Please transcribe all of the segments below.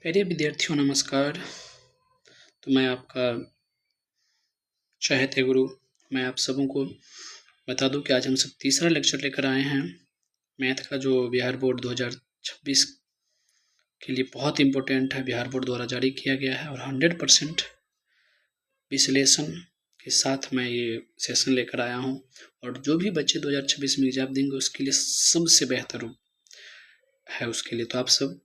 प्यारे विद्यार्थियों नमस्कार। तो मैं आपका चाहते गुरु, मैं आप सबों को बता दूं कि आज हम सब तीसरा लेक्चर लेकर आए हैं मैथ का, जो बिहार बोर्ड 2026 के लिए बहुत इम्पोर्टेंट है। बिहार बोर्ड द्वारा जारी किया गया है और 100% विश्लेषण के साथ मैं ये सेशन लेकर आया हूँ। और जो भी बच्चे 2026 में एग्जाम देंगे उसके लिए सबसे बेहतर है उसके लिए। तो आप सब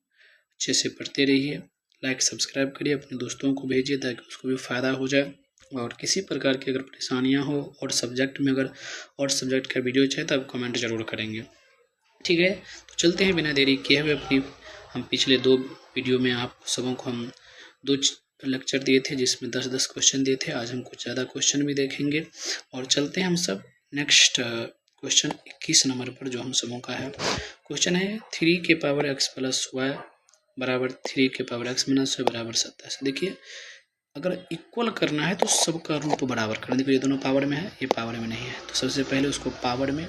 अच्छे से पढ़ते रहिए, लाइक सब्सक्राइब करिए, अपने दोस्तों को भेजिए ताकि उसको भी फ़ायदा हो जाए। और किसी प्रकार की अगर परेशानियां हो और सब्जेक्ट में अगर और सब्जेक्ट का वीडियो चाहे तो आप कमेंट जरूर करेंगे, ठीक है। तो चलते हैं बिना देरी किए हुए अपनी, हम पिछले 2 वीडियो में आप सबों को हम 2 लेक्चर दिए थे जिसमें 10-10 क्वेश्चन दिए थे। आज हम कुछ ज़्यादा क्वेश्चन भी देखेंगे और चलते हैं हम सब नेक्स्ट क्वेश्चन 21 नंबर पर, जो हम सबों का है। क्वेश्चन है 3 के पावर x प्लस वाई बराबर 3 के पावर x माइनस वाई बराबर 27। देखिए, अगर इक्वल करना है तो सबका रूप बराबर करना। देखिए ये दोनों पावर में है, ये पावर में नहीं है, तो सबसे पहले उसको पावर में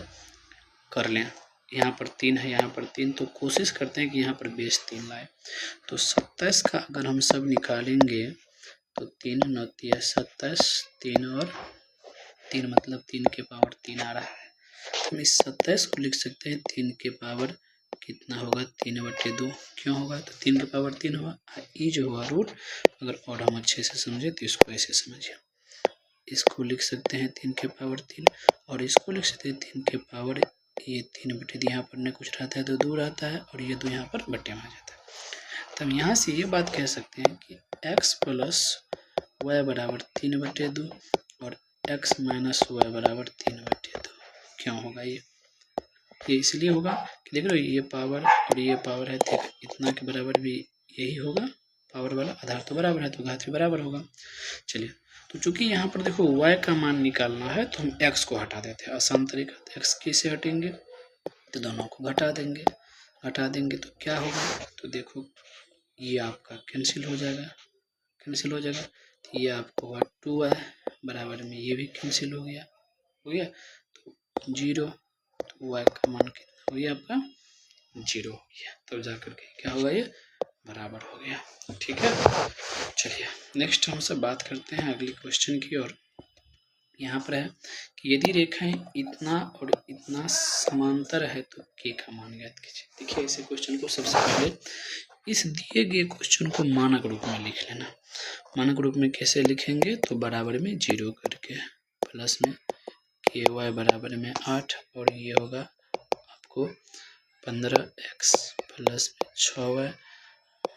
कर लें। यहाँ पर 3 है, यहाँ पर 3, तो कोशिश करते हैं कि यहाँ पर बेस 3 लाए। तो 27 का अगर हम सब निकालेंगे तो 3 9 27, 3 और 3 मतलब 3 के पावर 3 आ रहा है। हम इस 27 को लिख सकते हैं 3 के पावर कितना होगा, 3/2 क्यों होगा, तो 3 के पावर 3 होगा। ये जो होगा रूट, अगर और हम अच्छे से समझे तो इसको ऐसे समझिए, इसको लिख सकते हैं 3 के पावर 3 और इसको लिख सकते हैं 3 के पावर ये 3/2। यहाँ पर न कुछ रहता है तो 2 रहता है और ये 2 यहाँ पर बट्टे में आ जाता है। तो हम यहाँ से ये बात कह सकते हैं कि x प्लस वाई बराबर 3/2 और x माइनस वाई बराबर 3/2 क्यों होगा। ये इसलिए होगा कि देख लो ये पावर और ये पावर है, ठीक इतना के बराबर भी यही होगा, पावर वाला आधार तो बराबर है तो घात भी बराबर होगा। चलिए, तो चूंकि यहाँ पर देखो y का मान निकालना है तो हम x को हटा देते हैं आसान तरीका। तो x कैसे हटेंगे, तो दोनों को घटा देंगे तो क्या होगा, तो देखो ये आपका कैंसिल हो जाएगा, तो ये आपको होगा 2y बराबर में ये भी कैंसिल हो गया तो 0, तो y का मान कितना हो गया आपका 0 हो गया, तब जाकर के क्या होगा ये बराबर हो गया, ठीक है। चलिए नेक्स्ट हम सब बात करते हैं अगली क्वेश्चन की। और यहाँ पर है कि यदि रेखाएं इतना और इतना समांतर है तो k का मान ज्ञात कीजिए। देखिए इसे क्वेश्चन को सबसे पहले इस दिए गए क्वेश्चन को मानक रूप में लिख लेना। मानक रूप में कैसे लिखेंगे, तो बराबर में 0 करके प्लस में ky बराबर में 8 और ये होगा आपको 15x प्लस में 6y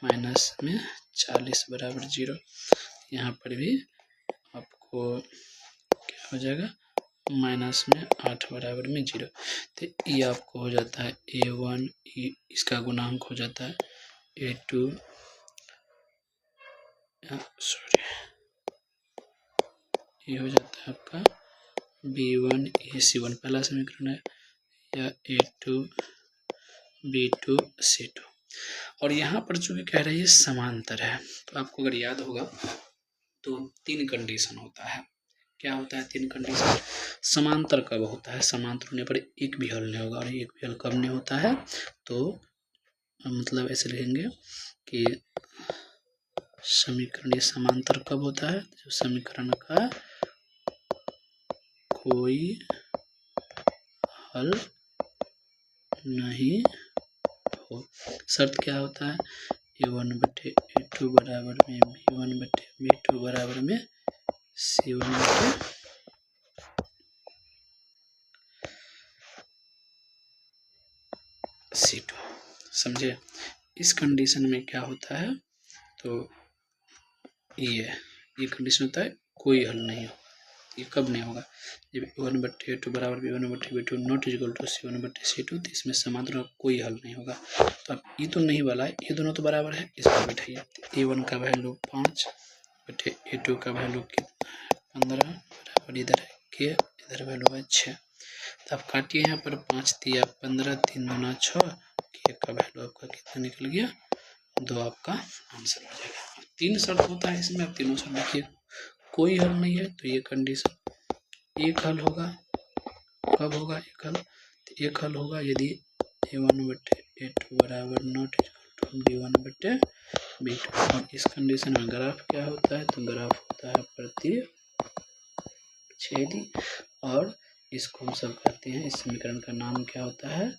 माइनस में 40 बराबर 0। यहाँ पर भी आपको क्या हो जाएगा, माइनस में 8 बराबर में 0। तो ये आपको हो जाता है a1, इसका गुणांक हो जाता है a2, सॉरी ये हो जाता है आपका b1 ac1 पहला समीकरण है, या a2 b2 c2। और यहाँ पर जो कह रहा है ये समांतर है, तो आपको अगर याद होगा तो 3 कंडीशन होता है। क्या होता है 3 कंडीशन, समांतर कब होता है, समांतर होने पर एक भी हल नहीं होगा, और एक भी हल कब नहीं होता है, तो मतलब ऐसे लिखेंगे कि समीकरण समांतर कब होता है, जो समीकरण का कोई हल नहीं हो। शर्त क्या होता है, a1/a2 बराबर में b1/b2 बराबर में c1/c2। समझे, इस कंडीशन में क्या होता है, तो ये कंडीशन होता है कोई हल नहीं होगा। ये कब नहीं होगा, जब a1/a2 बराबर b1/b2 not equal to c1/c2, तो इसमें समांतर का कोई हल नहीं होगा। तो अब ये तो नहीं वाला है, ये दोनों तो बराबर है, इसको बैठाइए। a1 का वैल्यू 5/a2 का वैल्यू कितना है 15 बराबर इधर है k, इधर वैल्यू है 6। तो आप काटिए, यहाँ पर 5 दिया 15, 3 दूना 6, k का वैल्यू आपका कितना निकल गया 2, आपका आंसर हो जाएगा। 3 शर्त होता है इसमें, आप तीनों शर्त देखिए, कोई हल नहीं है तो ये कंडीशन एक हल होगा। कब होगा एक हल, तो एक हल होगा यदि a1/a2 बराबर नॉट इक्वल टू B1/B2। और इस कंडीशन में ग्राफ क्या होता है, तो ग्राफ होता है प्रतिच्छेदी, और इसको हम सब कहते हैं, इस समीकरण का नाम क्या होता है,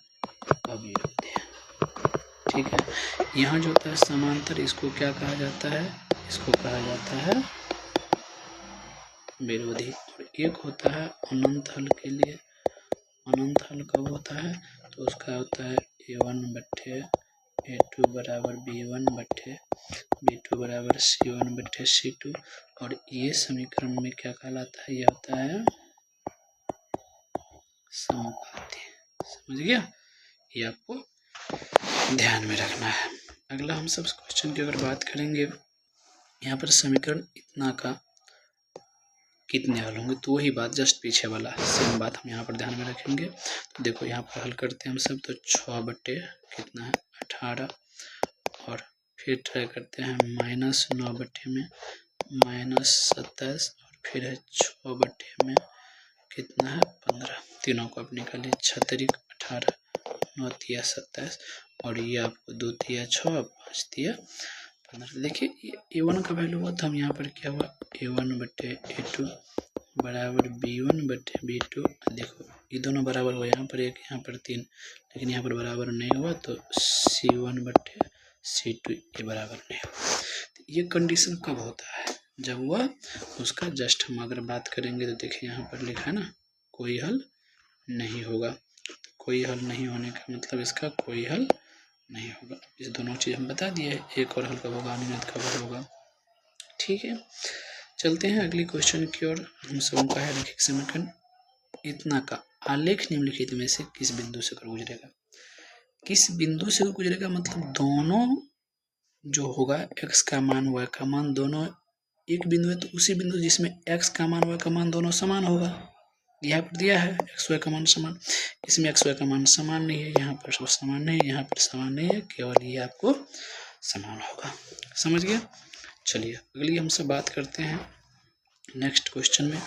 अवयुक्ति। ठीक है, यहाँ जो होता है समांतर, इसको क्या कहा जाता है, इसको कहा जाता है विरोधी। और एक होता है अनंत हल के लिए, अनंत हल कब होता है, तो उसका होता है A1/A2 बराबर B1/B2 बराबर C1/C2। और ये समीकरण में क्या कहलाता है, ये होता है समपाती। समझ गया, ये आपको ध्यान में रखना है। अगला हम सब क्वेश्चन की अगर बात करेंगे, यहाँ पर समीकरण इतना का कितने हल होंगे, तो वही बात जस्ट पीछे वाला सेम बात हम यहाँ पर ध्यान में रखेंगे। तो देखो यहाँ पर हल करते हैं हम सब, तो 6/18, और फिर ट्राई करते हैं -9/27, और फिर है 6/में कितना है 15। तीनों को आप निकालिए, 6×3 = 18, 9×3 = 27, और ये आपको 2×3 = 6, 5×3 = 15। देखिए A1 का वैल्यू हुआ, तो हम यहाँ पर क्या हुआ, A1/A2 बराबर B1/B2। देखो ये दोनों बराबर हुआ, यहाँ पर 1, यहाँ पर 3, लेकिन यहाँ पर बराबर नहीं हुआ, तो C1/C2 ये बराबर नहीं हुआ। तो ये कंडीशन कब होता है, जब वह उसका जस्ट हम अगर बात करेंगे, तो देखिए यहाँ पर लिखा है ना, कोई हल नहीं होगा। कोई हल नहीं होने का मतलब इसका कोई हल नहीं होगा। इस दोनों चीज़ हम बता दिए, एक और हल कब होगा, अनियमित कब होगा। ठीक है, चलते हैं अगली क्वेश्चन की ओर। हम सबों का है रैखिक समीकरण इतना का आलेख निम्नलिखित में से किस बिंदु से गुजरेगा। किस बिंदु से गुजरेगा मतलब दोनों जो होगा x का मान y का मान दोनों एक बिंदु है, तो उसी बिंदु जिसमें x का मान y का मान दोनों समान होगा। यहाँ पर दिया है x y का मान समान, इसमें x y का मान समान नहीं है, यहाँ पर सब समान नहीं है, यहाँ पर समान नहीं है, केवल ये आपको समान होगा। समझ गया। चलिए अगली हम सब बात करते हैं नेक्स्ट क्वेश्चन में।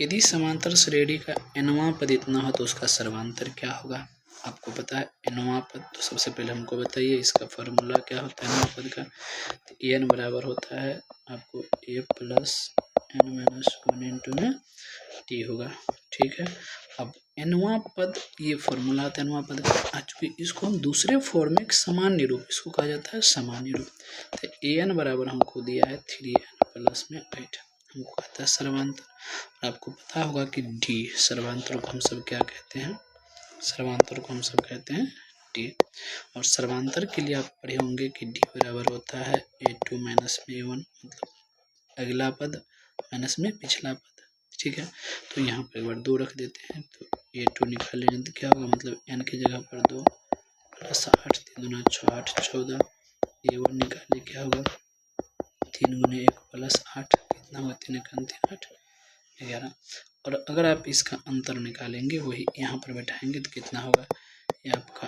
यदि समांतर श्रेणी का nवां पद इतना हो तो उसका सर्वांतर क्या होगा। आपको पता है nवां पद, तो सबसे पहले हमको बताइए इसका फॉर्मूला क्या होता है nवां पद का। तो n बराबर होता है आपको a + n-1 × t होगा। ठीक है, अब nवां पद ये फॉर्मूला आता है nवां पद का, चूंकि इसको हम दूसरे फॉर्म में सामान्य रूप, इसको कहा जाता है सामान्य रूप। तो an बराबर हमको दिया है 3n + 8, हमको कहता है सर्वांतर। आपको पता होगा कि d सर्वांतर को हम सब क्या कहते हैं, सर्वांतर को हम सब कहते हैं d। और सर्वांतर के लिए आप पढ़े होंगे कि d बराबर होता है a2 - a1, मतलब अगला पद माइनस में पिछला पद। ठीक है, तो यहाँ पर एक बार 2 रख देते हैं, तो a2 निकाल लेंगे तो क्या होगा, मतलब n की जगह पर 2 + 8, 3 × 6 = 8, 14। a1 निकालिए क्या होगा, 3 × 1 + 8 कितना होगा, 3 × 3 = 8, 11। और अगर आप इसका अंतर निकालेंगे, वही यहाँ पर बैठाएंगे तो कितना होगा, ये आपका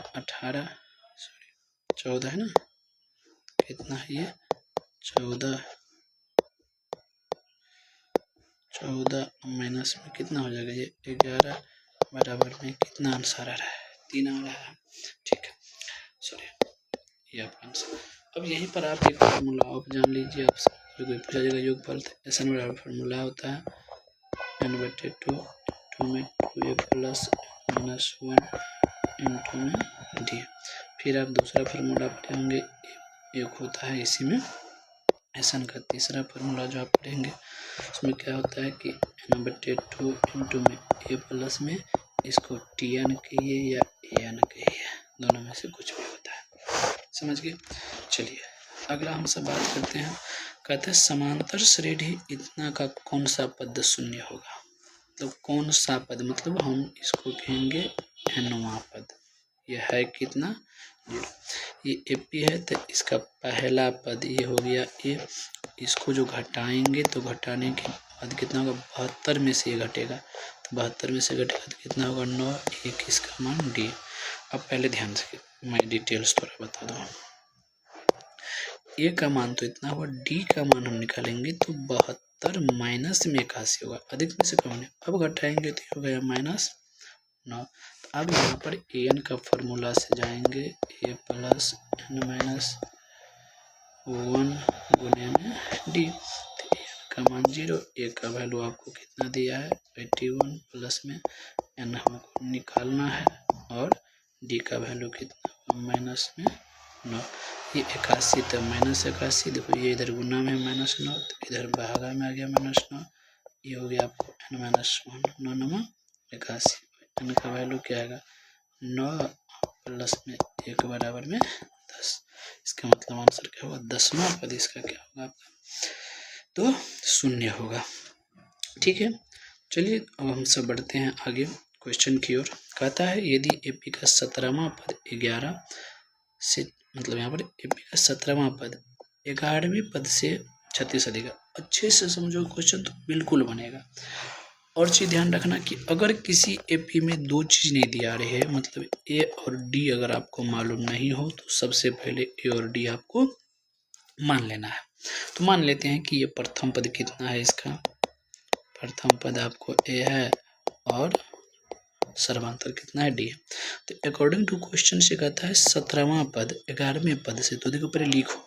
14 है ना, कितना है ये 14 माइनस में कितना हो जाएगा, ये 11 बराबर में कितना आंसर आ रहा है, 3 आ रहा है। ठीक है, सॉरी ये आपका आंसर। अब यहीं पर आप एक फार्मूला आप जान लीजिए, आपसे कोई पूछा जाएगा योगफल, ऐसा बराबर फार्मूला होता है n/2 में 2a + n-1 में d। फिर आप दूसरा फार्मूला पढ़े होंगे, एक होता है इसी में एसन का तीसरा फार्मूला जो आप पढ़ेंगे, उसमें क्या होता है कि n/2 में a + में इसको tn कहिए या an कहिए, दोनों में से कुछ भी होता है। समझ गए। चलिए अगला हम सब बात करते हैं, कहते हैं समांतर श्रेणी इतना का कौन सा पद शून्य होगा। तो कौन सा पद मतलब हम इसको कहेंगे nवां पद। यह है कितना 0, ये AP है, तो इसका पहला पद ये हो गया a। इसको जो घटाएंगे तो घटाने के बाद कितना होगा, 72 में से ये घटेगा, तो 72 में से घटेगा तो कितना होगा 9, 1 इसका मान d। अब पहले ध्यान से मैं डिटेल्स थोड़ा बता दूँ। a का मान तो इतना हुआ, d का मान हम निकालेंगे तो 72 माइनस में 81 होगा, अधिक में से कम नहीं। अब घटाएंगे तो हो गया -9। तो अब यहाँ पर an का फॉर्मूला से जाएंगे a + n - 1 गुने में डी। तो एन का मान 0, ए का वैल्यू आपको कितना दिया है 81 प्लस में एन हमको निकालना है और डी का वैल्यू कितना माइनस में 9। ये 81 तो -81, देखो ये इधर गुना में -9 तो इधर भागा में आ गया -9, ये हो गया आपको n-1, 9 9 81। एन का वैल्यू क्या आएगा 9 प्लस में 1 बराबर में 10। इसका मतलब आंसर क्या होगा 10वां पद इसका क्या होगा आपका तो 0 होगा। ठीक है, चलिए अब हम सब बढ़ते हैं आगे क्वेश्चन की ओर। कहता है यदि एपी का 17वां पद 11 से, मतलब यहाँ पर एपी का 17वां पद 11वें पद से 36 अधिक है। अच्छे से समझो क्वेश्चन तो बिल्कुल बनेगा। और चीज ध्यान रखना कि अगर किसी एपी में दो चीज नहीं दिया रहे है, मतलब ए और डी अगर आपको मालूम नहीं हो तो सबसे पहले ए और डी आपको मान लेना है। तो मान लेते हैं कि ये प्रथम पद कितना है, इसका प्रथम पद आपको ए है और सर्वांतर कितना है डी है। तो अकॉर्डिंग टू क्वेश्चन से कहता है 17वां पद 11वें पद से, तो देखो पहले लिखो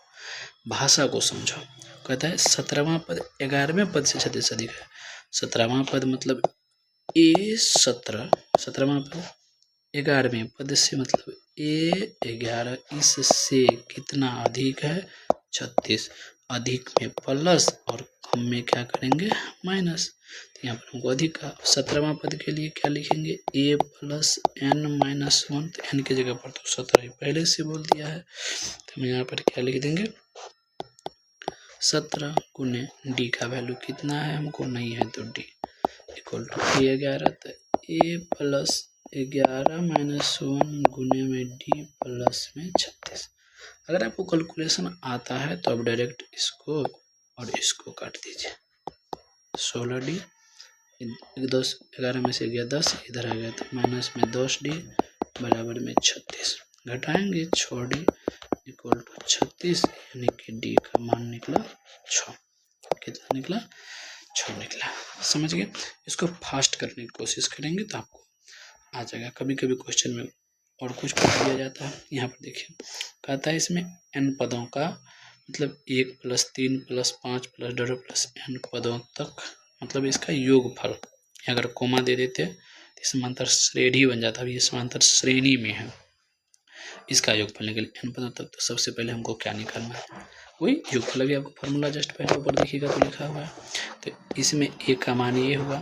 भाषा को समझो। कहता है 17वां पद 11वें पद से 36 अधिक है। 17वां पद मतलब ए 17वां पद 11वें पद से मतलब ए 11 इससे कितना अधिक है 36, अधिक में प्लस और कम में क्या करेंगे माइनस। तो यहाँ पर हमको अधिक का 17वां पद के लिए क्या लिखेंगे ए प्लस एन माइनस 1। तो एन की जगह पर तो 17 पहले से बोल दिया है, तो हम यहाँ पर क्या लिख देंगे 17 गुने डी का वैल्यू कितना है हमको नहीं है तो डी इक्वल टू ए 11, तो ए प्लस 11 माइनस 1 गुने में डी प्लस में 36। अगर आपको कैलकुलेशन आता है तो आप डायरेक्ट इसको और इसको काट दीजिए। 16 डी 10 11 में से गया 10 इधर आ गया तो माइनस में 10 डी बराबर में 36, घटाएंगे 6 डी इक्वल टू 36, यानी कि डी का मान निकला 6। कितना निकला 6 निकला। समझ गए। इसको फास्ट करने की कोशिश करेंगे तो आपको आ जाएगा। कभी कभी क्वेश्चन में और कुछ पूछ दिया जाता है। यहाँ पर देखिए कहता है इसमें n पदों का मतलब 1 + 3 + 5 + 1.5 n पदों तक मतलब इसका योगफल, अगर कोमा दे देते तो समांतर श्रेणी बन जाता। अभी ये समांतर श्रेणी में है, इसका योगफल निकले n पदों तक। तो सबसे पहले हमको क्या निकालना है वही योगफल। अभी आपको फॉर्मूला जस्ट पहले ऊपर देखिएगा तो लिखा हुआ है। तो इसमें ए का मान ये हुआ,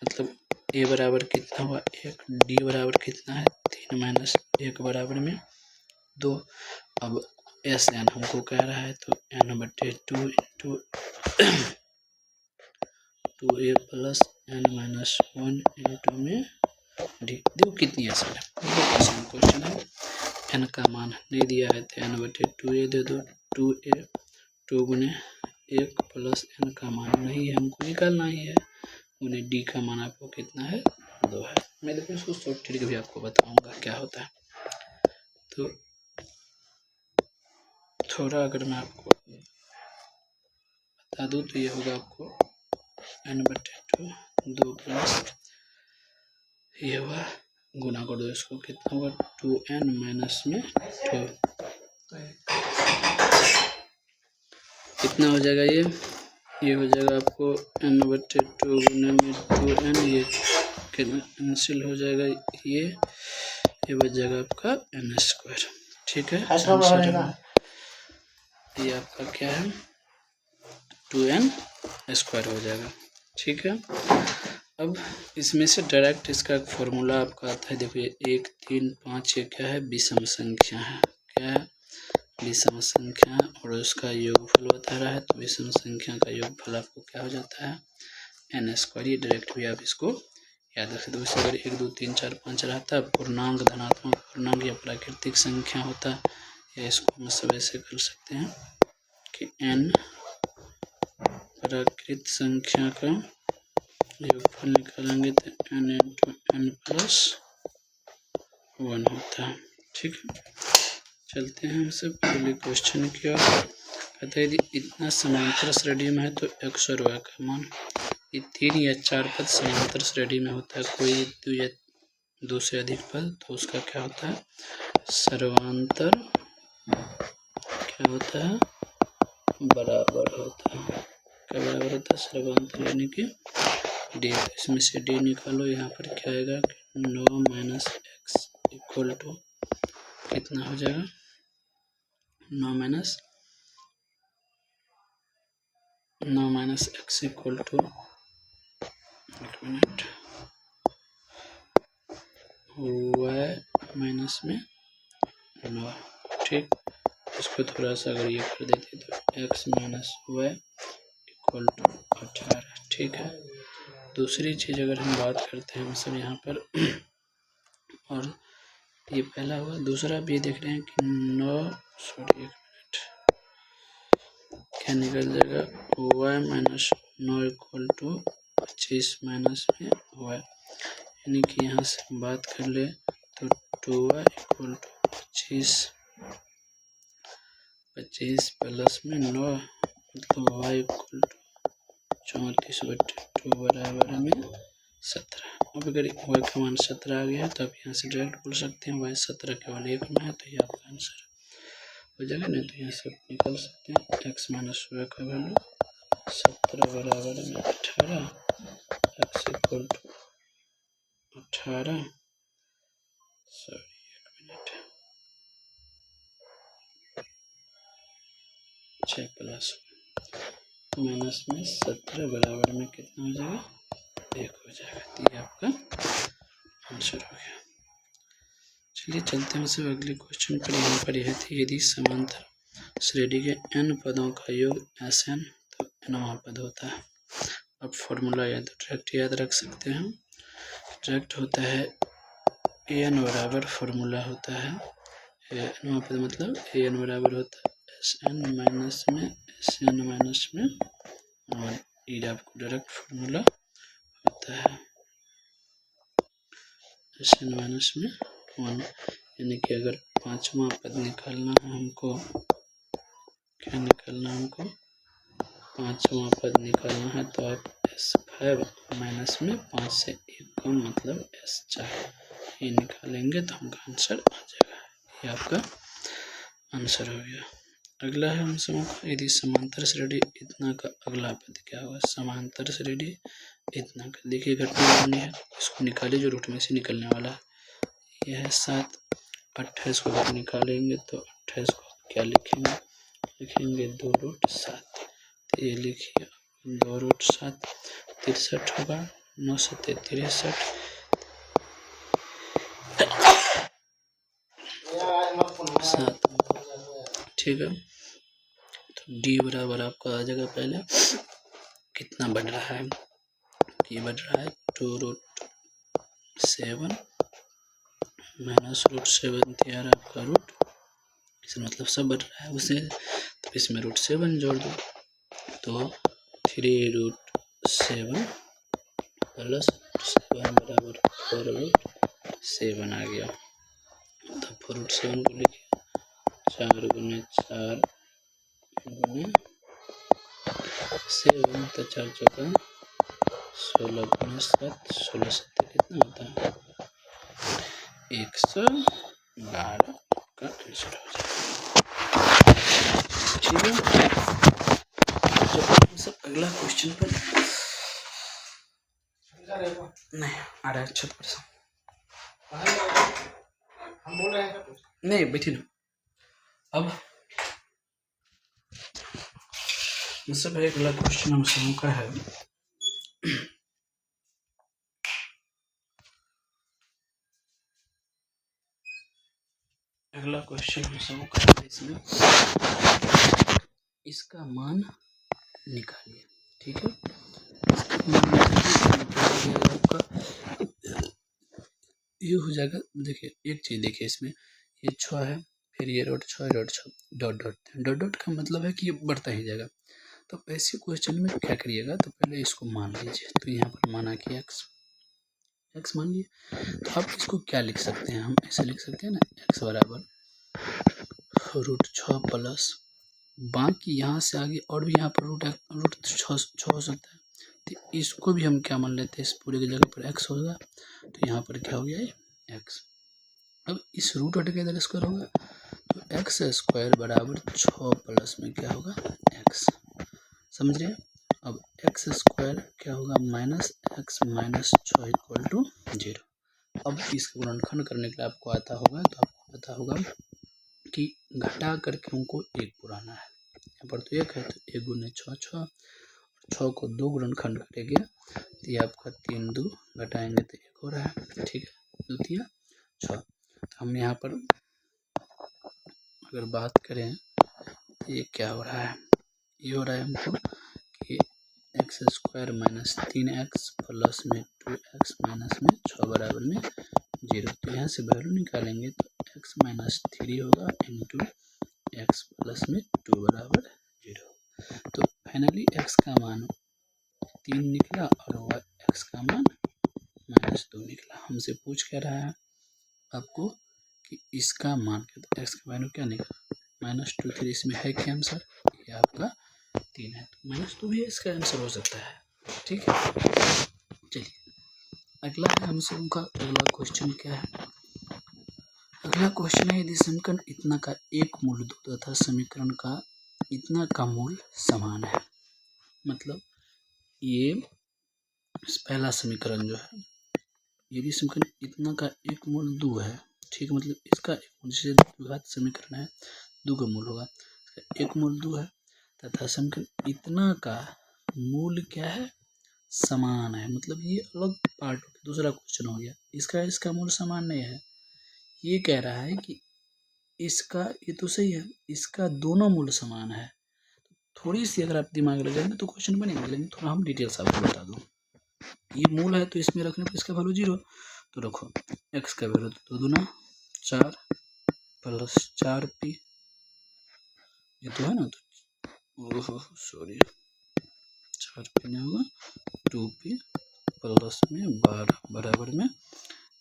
मतलब ए बराबर कितना हुआ 1, डी बराबर कितना है 3 माइनस 1 बराबर में 2। अब एस एन हमको कह रहा है तो n/2 into 2a + n-1 into में डी। देखो कितनी आसान है क्वेश्चन है। एन का मान नहीं दिया है तो n/2a दे दो, 2a 2 गुने 1 + n का मान नहीं है हमको निकालना ही है, उन्हें डी का मान आपको कितना है 2 है। मैं देखो इसको शॉर्ट ट्रिक भी आपको बताऊंगा क्या होता है। तो थोड़ा अगर मैं आपको बता दूं तो ये होगा आपको n/2 2 प्लस ये हुआ गुना कर दो इसको कितना होगा 2n माइनस में 2 कितना हो जाएगा ये हो जाएगा आपको n/2 गुना में 2n, ये कैंसिल हो जाएगा, ये बच जाएगा आपका n²। ठीक है, ये आपका क्या है 2n² हो जाएगा। ठीक है, अब इसमें से डायरेक्ट इसका फॉर्मूला आपका आता है। देखो ये 1 3 5 ये क्या है विषम संख्या है, क्या है विषम संख्या, और उसका योगफल बता रहा है। तो विषम संख्या का योगफल आपको क्या हो जाता है n²। ये डायरेक्ट भी आप इसको याद रख सकते हो। अगर 1 2 3 4 5 रहता है पूर्णांक धनात्मक पूर्णांक या प्राकृतिक संख्या होता है, या इसको हम सब ऐसे कर सकते हैं कि n प्राकृत संख्या का योगफल निकालेंगे तो n इंटू n प्लस 1 होता है। ठीक है, चलते हैं हम सब अगले क्वेश्चन की ओर। कहते हैं यदि इतना समांतर श्रेणी में है तो x और y का मान, ये 3 या 4 पद समांतर श्रेणी में होता है, कोई 2 या 2 से अधिक पद, तो उसका क्या होता है सर्वांतर क्या होता है बराबर होता है, क्या बराबर होता है? सर्वांतर यानी कि डी। इसमें से डी निकालो, यहाँ पर क्या आएगा? 9 माइनस एक्स इक्वल टू कितना हो जाएगा? 9 माइनस एक्स इक्वल टू, एक मिनट, वाई माइनस में 9। ठीक, इसको थोड़ा सा अगर ये कर देते तो x minus y equal to 18। ठीक है, दूसरी चीज़ अगर हम बात करते हैं हम सब यहाँ पर और ये पहला हुआ, दूसरा भी देख रहे हैं कि 9, सॉरी एक मिनट, क्या निकल जाएगा? Y minus 9 equal to 25 minus में वाई, यानी कि यहाँ से हम बात कर ले तो 2y इक्वल टू 25 प्लस में 9, मतलब y इक्वल टू 34/2 बराबर में 17। अब अगर y का मान 17 आ गया है तो आप यहाँ से डायरेक्ट बोल सकते हैं y 17 केवल एक में है, तो ये आपका आंसर हो जाएगा। नहीं तो यहाँ से निकल सकते हैं x माइनस वाई का वैल्यू 17 बराबर में 18, x इक्वल टू 18, सॉरी एक मिनट, 6 प्लस माइनस में 17 बराबर में कितना हो जाएगा? 1 हो जाएगा। तो ये आपका आंसर हो गया। चलिए चलते हैं सब अगले क्वेश्चन पर। यहाँ पर यह थी, यदि समांतर श्रेणी के n पदों का योग Sn तो nवां पद होता है। अब फॉर्मूला या तो डायरेक्ट याद रख सकते हैं, डायरेक्ट होता है an बराबर, फॉर्मूला होता है nवां पद मतलब an बराबर होता है Sn माइनस में Sn माइनस में 1। ये आपको डायरेक्ट फॉर्मूला होता है Sn माइनस में 1, यानी कि अगर पांचवा पद निकालना है हमको, क्या निकालना है हमको? पांचवा पद निकालना है तो आप S5 माइनस में 5 से 1 कम मतलब S4 ये निकालेंगे तो हमका आंसर आ जाएगा। ये आपका आंसर हो गया। अगला है हम समूह का, यदि समांतर श्रेणी इतना का अगला पद क्या होगा? समांतर श्रेणी इतना का, देखिए घटना करनी है, इसको निकालिए जो रूट में से निकलने वाला है। यह है 7, 28 को अगर निकालेंगे तो 28 को क्या लिखेंगे? लिखेंगे 2 रूट 7। तो ये लिखिए 2 रूट 7, 63 होगा, 9 7 63। ठीक है, तो डी बराबर आपका आ जाएगा। पहले कितना बढ़ रहा है? ये बढ़ रहा है 2 रूट 7 माइनस रूट 7 तैयार आपका रूट, इसका मतलब सब बढ़ रहा है उसे, तो इसमें रूट 7 जोड़ दो तो 3 रूट 7 प्लस 7 बराबर 4 रूट 7 आ गया। तो 4 रूट 7 को लिखिए 4 गुने 4 गुने 7, तो 4 चौका 16 गुने 7, 16 7 कितना होता है? 112 का आंसर हो जाएगा। ठीक है, जब सब अगला क्वेश्चन पर नहीं आ रहा है, छत पर से हम बोल रहे हैं नहीं, बैठी ना। अब सब अगला क्वेश्चन हम समूह का है, अगला क्वेश्चन हम समूह का है, इसमें इसका मान निकालिए। ठीक है, आपका ये हो जाएगा। देखिए एक चीज देखिए, इसमें ये 6 है, फिर ये road 6 dot 6 dot dot dot dot का मतलब है कि ये बढ़ता ही जाएगा। तो ऐसे क्वेश्चन में क्या करिएगा, तो पहले इसको मान लीजिए। तो यहाँ पर माना कि एक्स मान लीजिए, तो आप इसको क्या लिख सकते हैं? हम ऐसे लिख सकते हैं ना, एक्स बराबर रूट 6 प्लस, बाकी यहाँ से आगे और भी यहाँ पर रूट 6 हो सकता है, तो इसको भी हम क्या मान लेते हैं? इस पूरे की जगह पर एक्स होगा, तो यहाँ पर क्या हो गया? एक्स। अब इस रूट हट के इधर स्क्वायर होगा, तो तो एक्स स्क्वायर बराबर 6 प्लस में क्या होगा एक्स, समझ रहे हैं। अब एक्स स्क्वायर क्या होगा minus x minus 6 equal to 0। अब इसका गुणनखंड करने के लिए आपको आता होगा, तो आपको पता होगा कि घटा करके हमको एक पुराना है, यहाँ पर तो एक है तो 1 गुने 6 6 को 2 गुणनखंड करेंगे तो ये आपका 3 2 घटाएंगे तो 1 हो रहा है, ठीक है, द्वितीय 6। तो हम यहाँ पर अगर बात करें तो ये क्या हो रहा है, ये हो रहा है हमको कि x square minus 3x plus में 2x माइनस में 6 बराबर में 0। तो यहाँ से वैल्यू निकालेंगे तो x माइनस 3 होगा इंटू एक्स प्लस में 2 बराबर 0। तो फाइनली x का मान 3 निकला और x का मान माइनस 2 निकला। हमसे पूछ क्या रहा है आपको कि इसका मान क्या, तो x का वैल्यू क्या निकला -2। फिर इसमें है क्या आंसर, ये आपका 3 है, तो -2 भी इसका आंसर हो सकता है, ठीक है। चलिए अगला है हम सब का अगला क्वेश्चन क्या है, अगला क्वेश्चन है यदि समीकरण इतना का एक मूल दो तथा समीकरण का इतना का मूल समान है, मतलब ये पहला समीकरण जो है यदि समीकरण इतना का एक मूल 2 है, ठीक, मतलब इसका एक मूल, जैसे द्विघात समीकरण है 2 का मूल होगा, एक मूल 2 है तथा समीकरण इतना का मूल क्या है समान है, मतलब ये अलग पार्ट दूसरा क्वेश्चन हो गया। इसका मूल समान नहीं है, ये कह रहा है कि इसका, ये तो सही है, इसका दोनों मूल समान है। थोड़ी सी अगर आप दिमाग लगाएंगे तो क्वेश्चन बनेगा, लेकिन थोड़ा हम डिटेल्स आपको बता दूं। ये मूल है तो इसमें रखने पर इसका वैल्यू 0, तो रखो x का वैल्यू 2 दूना 4 प्लस 4p, ये तो है ना, तो ओहो सॉरी 4p नहीं होगा 2p प्लस में 12 बराबर में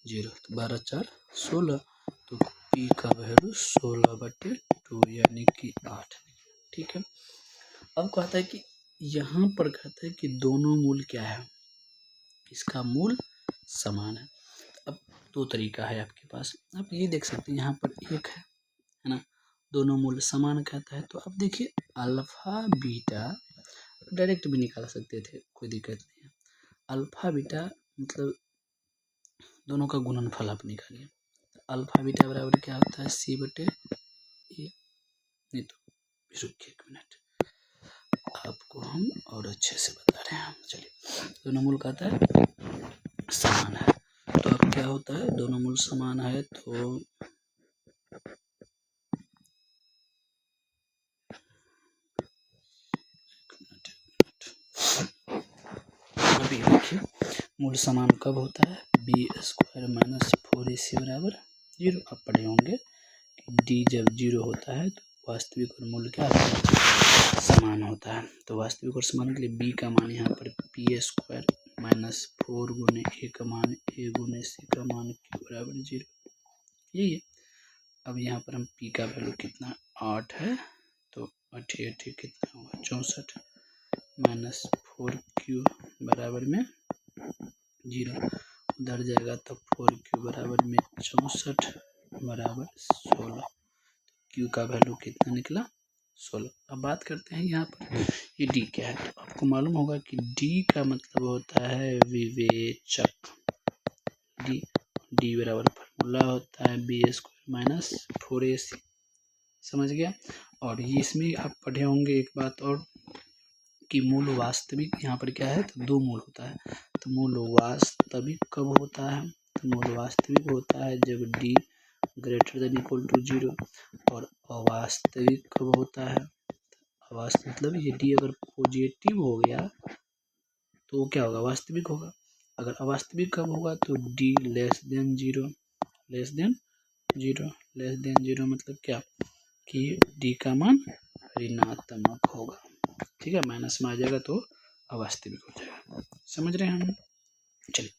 0, तो 12 4 16, तो p का वैल्यू 16/2 यानी कि 8, ठीक है। अब कहता है कि यहाँ पर कहता है कि दोनों मूल क्या है, इसका मूल समान है। अब दो तरीका है आपके पास, आप ये देख सकते हैं यहाँ पर एक है ना, दोनों मूल समान कहता है, तो अब देखिए अल्फा बीटा डायरेक्ट भी निकाल सकते थे, कोई दिक्कत नहीं है। अल्फा बीटा मतलब दोनों का गुणनफल आप निकालिए, अल्फा बीटा बराबर क्या होता है c/a, नहीं तो रुकिए एक मिनट, आपको हम और अच्छे से बता रहे हैं। चलिए दोनों मूल कहता है समान है, तो अब क्या होता है दोनों मूल समान है तो अभी देखिए मूल समान कब होता है, b² माइनस 4ac बराबर 0। आप पढ़े होंगे d जब 0 होता है तो वास्तविक और मूल क्या होता है समान होता है, तो वास्तविक और समान के लिए b का मान यहाँ पर p² माइनस 4 गुने a का मान a गुने c का मान q बराबर 0, यही है। अब यहाँ पर हम p का वैल्यू कितना 8 है, तो 8 कितना होगा 64 माइनस 4q बराबर में 0, उधर जाएगा तो 4q बराबर में 64 बराबर 16, q का वैल्यू कितना निकला 16। अब बात करते हैं यहाँ पर ये d क्या है, तो आपको मालूम होगा कि d का मतलब होता है विवेचक, d बराबर फॉर्मूला होता है b² माइनस 4ac, समझ गया। और ये इसमें आप पढ़े होंगे एक बात और कि मूल वास्तविक यहाँ पर क्या है तो 2 मूल होता है, तो मूल वास्तविक कब होता है, तो मूल वास्तविक होता है जब d > 0, और अवास्तविक कब होता है, अवास्तविक मतलब ये d अगर पॉजिटिव हो गया तो क्या होगा वास्तविक होगा, अगर अवास्तविक कब होगा तो d <0 0 मतलब क्या कि d का मान ऋणात्मक होगा, ठीक है, माइनस में आ जाएगा तो अवास्तविक हो जाएगा, समझ रहे हैं हम। चलिए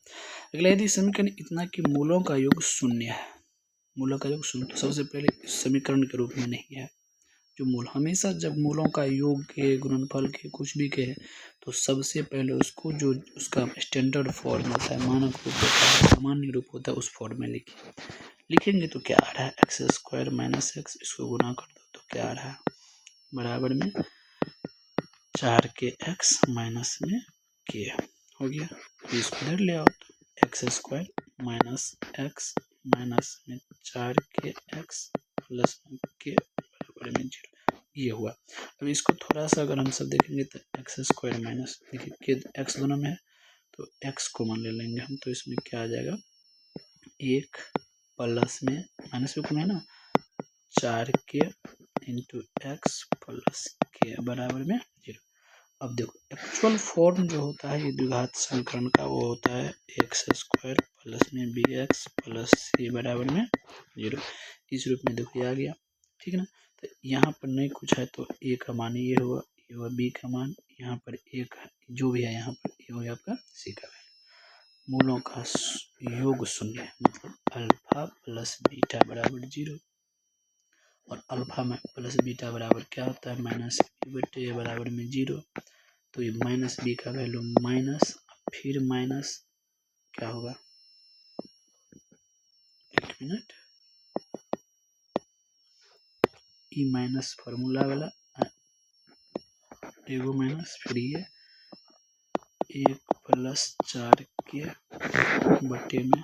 अगला यदि समीकरण इतना कि मूलों का योग 0 है, मूलों का योग 0, तो सबसे पहले इस समीकरण के रूप में नहीं है, जो मूल हमेशा जब मूलों का योग के गुणनफल के कुछ भी के तो सबसे पहले उसको जो उसका स्टैंडर्ड फॉर्म होता है, मानक रूप होता है, सामान्य रूप होता है, उस फॉर्म में लिखिए। लिखेंगे तो क्या आ रहा है, एक्स स्क्वायर माइनस एक्स, इसको गुना कर दो तो क्या आ रहा है, बराबर में 4kx माइनस में k हो गया। इसको इधर ले आओ तो x square minus x minus में 4kx प्लस में k बराबर में 0, ये हुआ। अब इसको थोड़ा सा अगर हम सब देखेंगे तो एक्स स्क्वायर माइनस, देखिए के एक्स दोनों में है तो एक्स कॉमन ले लेंगे हम, तो इसमें क्या आ जाएगा, एक प्लस में माइनस में कौन है ना, 4k इंटू एक्स प्लस के बराबर में 0। अब देखो एक्चुअल फॉर्म जो होता है ये द्विघात समीकरण का, वो होता है एक्स स्क्वायर प्लस में बी एक्स प्लस सी बराबर में 0। इस रूप में देखो ये आ गया, ठीक है ना। तो यहाँ पर नहीं कुछ है तो ए का मान ये हुआ बी का मान, यहाँ पर एक जो भी है यहाँ पर ये हो गया आपका सी का वैल्यू। मूलों का योग शून्य है, मतलब अल्फा प्लस बीटा बराबर 0, और अल्फा में प्लस बीटा बराबर क्या होता है, माइनस बी बटे ए बराबर में 0। तो ये माइनस बी का वैल्यू माइनस, फिर माइनस क्या होगा, एक मिनट, ई माइनस फॉर्मूला वाला एगो माइनस, फिर ये 1 प्लस 4k बटे में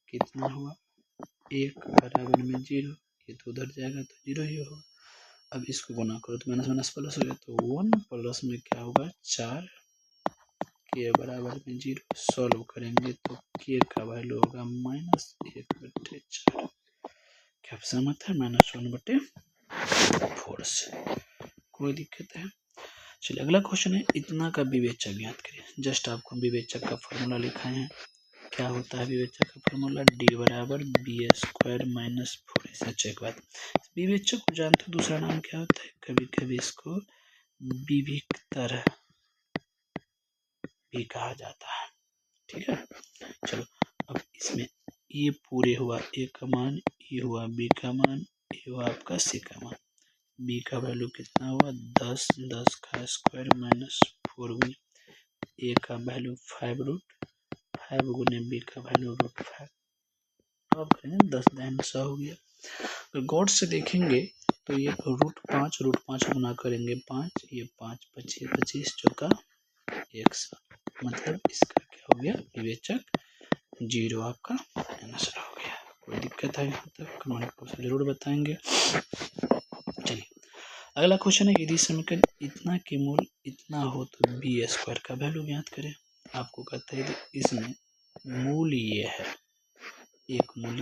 कितना हुआ, 1 बराबर में 0, ये तो उधर जाएगा तो 0 ही होगा। अब इसको गुना करो तो माइनस माइनस प्लस हो गया, तो 1 प्लस में क्या होगा 4 के बराबर में 0। सॉल्व करेंगे तो के का वैल्यू होगा माइनस 1/4, क्या सहमत है, -1/4 से, कोई दिक्कत है। चलिए अगला क्वेश्चन है, इतना का विवेचक ज्ञात करिए। जस्ट आपको विवेचक का फॉर्मूला लिखाए हैं, क्या होता है विवेचक का फॉर्मूला, डी बराबर बी स्क्वायर माइनस 4। अच्छा एक बात, विवेचक को जानते हो दूसरा नाम क्या होता है, कभी कभी इसको विविक्तर भी कहा जाता है, ठीक है। चलो अब इसमें ये पूरे हुआ ए का मान, ये हुआ बी का मान, ये हुआ आपका सी का मान। बी का वैल्यू कितना हुआ 10, 10 का स्क्वायर माइनस 4 गुने ए का वैल्यू 5 गुने बी का वैल्यू √5। अब करेंगे 10 दाइन 100 हो गया। तो गौर से देखेंगे तो ये √5 गुना करेंगे 5, ये 5 25 25 चौका 100, मतलब इसका क्या हो गया विवेचक 0, आपका आंसर हो गया। कोई दिक्कत है यहाँ तक कमेंट बॉक्स में जरूर बताएंगे। चलिए अगला क्वेश्चन है, यदि समीकरण इतना के मूल इतना हो तो बी स्क्वायर का वैल्यू ज्ञात करें। आपको कहते हैं इसमें मूल ये है, एक मूल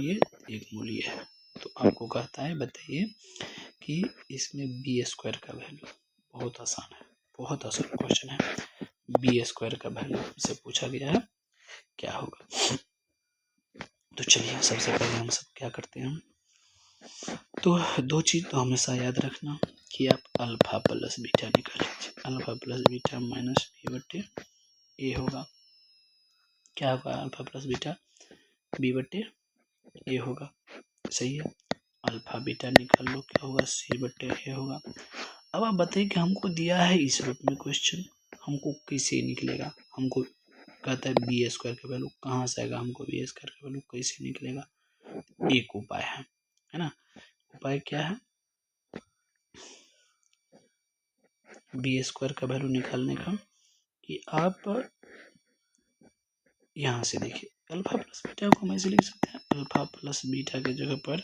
ये है, तो आपको कहता है बताइए कि इसमें बी स्क्वायर का वैल्यू, बहुत आसान है, बहुत आसान क्वेश्चन है। बी स्क्वायर का वैल्यू से पूछा गया है क्या होगा। तो चलिए सबसे पहले हम सब क्या करते हैं, तो दो चीज़ तो हमेशा याद रखना कि आप अल्फा प्लस बीटा निकाल लीजिए, alpha plus beta minus b बटे ए होगा, क्या होगा अल्फा प्लस बीटा बी बटे ए होगा, सही है। अल्फा बीटा निकाल लो, क्या होगा सी बटे ए होगा। अब आप बताइए कि हमको दिया है इस रूप में क्वेश्चन, हमको कैसे निकलेगा, हमको कहता है बी स्क्वायर का वैल्यू कहाँ से आएगा, हमको बी स्क्वायर का वैल्यू कैसे निकलेगा। एक उपाय है ना, उपाय क्या है, बी स्क्वायर का वैल्यू निकालने का, कि आप यहाँ से देखिए अल्फा प्लस बीटा को हम ऐसे लिख सकते हैं, अल्फा प्लस बीटा के जगह पर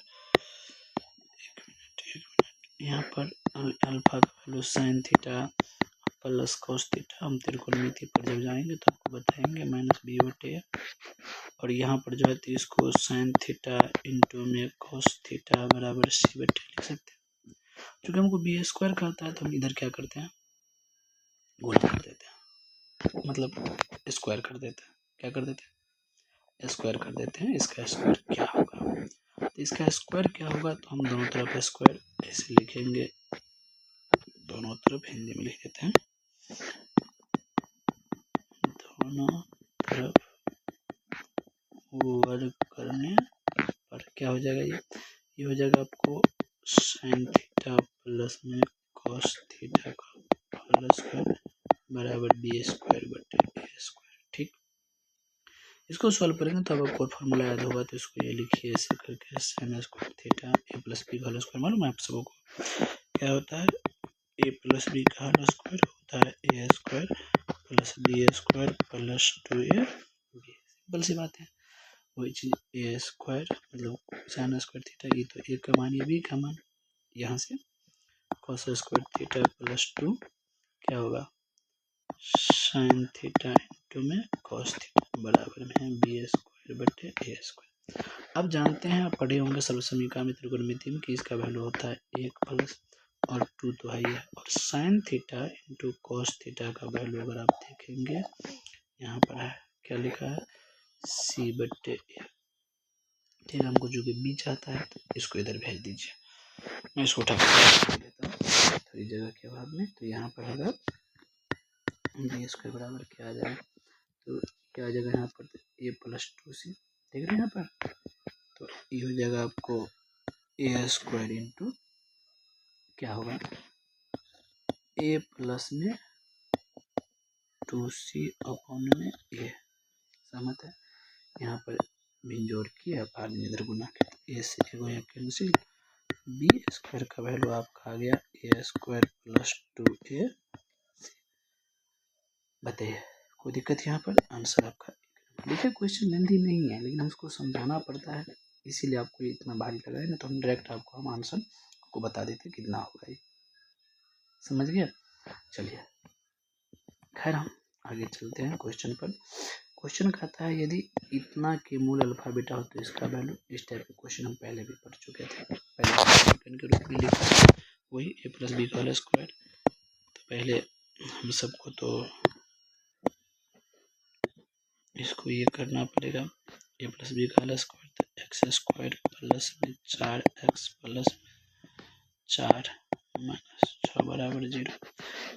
एक मिनट यहाँ पर अल्फा का value sine theta plus cos theta, हम त्रिकोणमिति पर जब जाएंगे तो आपको बताएंगे माइनस बी बटे, और यहाँ पर जो है तो इसको साइन थीटा इंटू में कॉस थीटा बराबर सी बटे लिख सकते हैं। क्योंकि हमको बी स्क्वायर कहता है तो हम इधर क्या करते हैं, गुणा कर देते हैं, मतलब स्क्वायर कर देते हैं, क्या कर देते हैं स्क्वायर कर देते हैं। इसका स्क्वायर क्या होगा, तो इसका स्क्वायर क्या होगा, तो हम दोनों तरफ स्क्वायर ऐसे लिखेंगे, दोनों तरफ हिंदी में लिख देते हैं, दोनों तरफ वर्ग करने पर क्या हो जाएगा, ये हो जाएगा आपको साइन थीटा प्लस में कॉस थीटा का होल स्क्वायर बराबर बी स्क्वायर बटे ए स्क्वायर, ठीक। इसको सॉल्व करेंगे तो अब आपको फॉर्मूला याद होगा, तो इसको ये लिखिए ऐसे करके sin square theta A plus B का होल स्क्वायर। मालूम है आप सबको क्या होता है, ए प्लस बी का होल स्क्वायर होता है A square plus B square plus 2ab। Simple सी बात है, वही चीज ए स्क्वायर मतलब sin स्क्वायर थीटा, ये तो ए का मान ये बी का मान, यहाँ से cos स्क्वायर थीटा प्लस 2 क्या होगा sin थीटा इंटू में cos थीटा बराबर में है बी स्क्वायर बटे ए स्क्वायर। अब जानते हैं, आप पढ़े होंगे सर्व समीकरण में त्रिकोणमिति में कि इसका वैल्यू होता है 1 प्लस और 2 तो है ही है, और sin theta into cos theta का वैल्यू अगर आप देखेंगे यहाँ पर है, क्या लिखा है c बटे ए। ठीक है, हमको जो कि b चाहता है तो इसको इधर भेज दीजिए, मैं इसको उठा कर देता हूँ थोड़ी जगह के अभाव में। तो यहाँ पर अगर बी स्क्वायर बराबर क्या आ जाएगा, तो क्या आ जाएगा यहाँ पर ए प्लस 2c, देख रहे हैं यहाँ पर, तो ये हो जाएगा आपको ए स्क्वायर इंटू क्या होगा ए प्लस में 2c अपॉन में ए। सहमत है, यहाँ पर भिंजोड़ किया बाद में इधर गुना किया, ए से ए को यहाँ कैंसिल, बी स्क्वायर का वैल्यू आपका आ गया ए स्क्वायर प्लस 2a। बताइए कोई दिक्कत यहाँ पर, आंसर आपका। देखिए क्वेश्चन लेंथी नहीं है, लेकिन हमको समझाना पड़ता है, इसीलिए आपको ये इतना भारी लगा है ना, तो हम डायरेक्ट आपको हम आंसर को बता देते कितना होगा ये, समझ गया। चलिए खैर हम आगे चलते हैं क्वेश्चन पर। क्वेश्चन कहता है यदि इतना के मूल अल्फा बीटा हो तो इसका वैल्यू, इस टाइप के क्वेश्चन हम पहले भी पढ़ चुके थे, पहले समीकरण के रूप में लिखा वही ए प्लस बी का होल स्क्वायर। तो पहले हम सबको तो इसको ये करना पड़ेगा, ए प्लस बी का होल स्क्वायर तो एक्स स्क्वायर प्लस में 4x प्लस 4 माइनस 6 बराबर 0।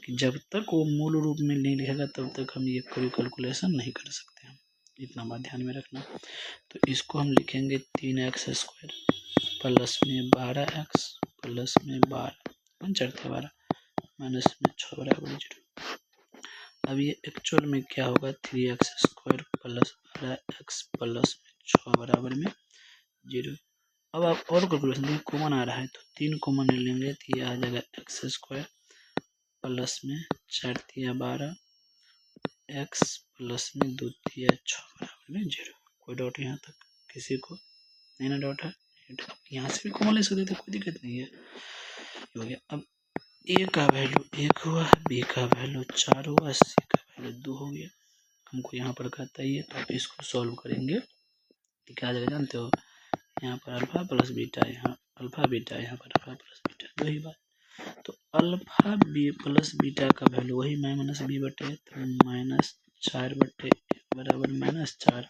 कि जब तक वो मूल रूप में नहीं लिखेगा तब तक हम ये कोई कैलकुलेशन नहीं कर सकते हैं, इतना बात ध्यान में रखना। तो इसको हम लिखेंगे 3x स्क्वायर प्लस में 12x प्लस में 12 माइनस में 6 बराबर 0। अब ये एक्चुअल में क्या होगा 3x square plus 12x plus में 6 बराबर में 0। अब आप और कैलकुलेशन देखिए, कॉमन आ रहा है तो 3 कॉमन लेंगे तो ये आ जाएगा एक्स स्क्वायर प्लस में 4 तिया 12 एक्स प्लस में 2 तिया 6 बराबर में 0। कोई डाउट यहाँ तक किसी को नहीं ना डाउट है, यहाँ से भी कॉमन ले सकते थे, कोई दिक्कत नहीं है। हो गया, अब ए का वैल्यू 1 हुआ, बी का वैल्यू 4 हुआ, सी का वैल्यू 2 हो गया। हमको यहाँ पर कहता है ये, तो आप इसको सॉल्व करेंगे तो क्या आ जाएगा जानते हो, यहाँ पर अल्फा प्लस बीटा, यहाँ अल्फा बीटा, यहाँ पर अल्फा प्लस बीटा, वही बात। तो अल्फा बी प्लस बीटा का वैल्यू वही माइनस बी बटे, तो माइनस 4 बटे 1 बराबर माइनस 4,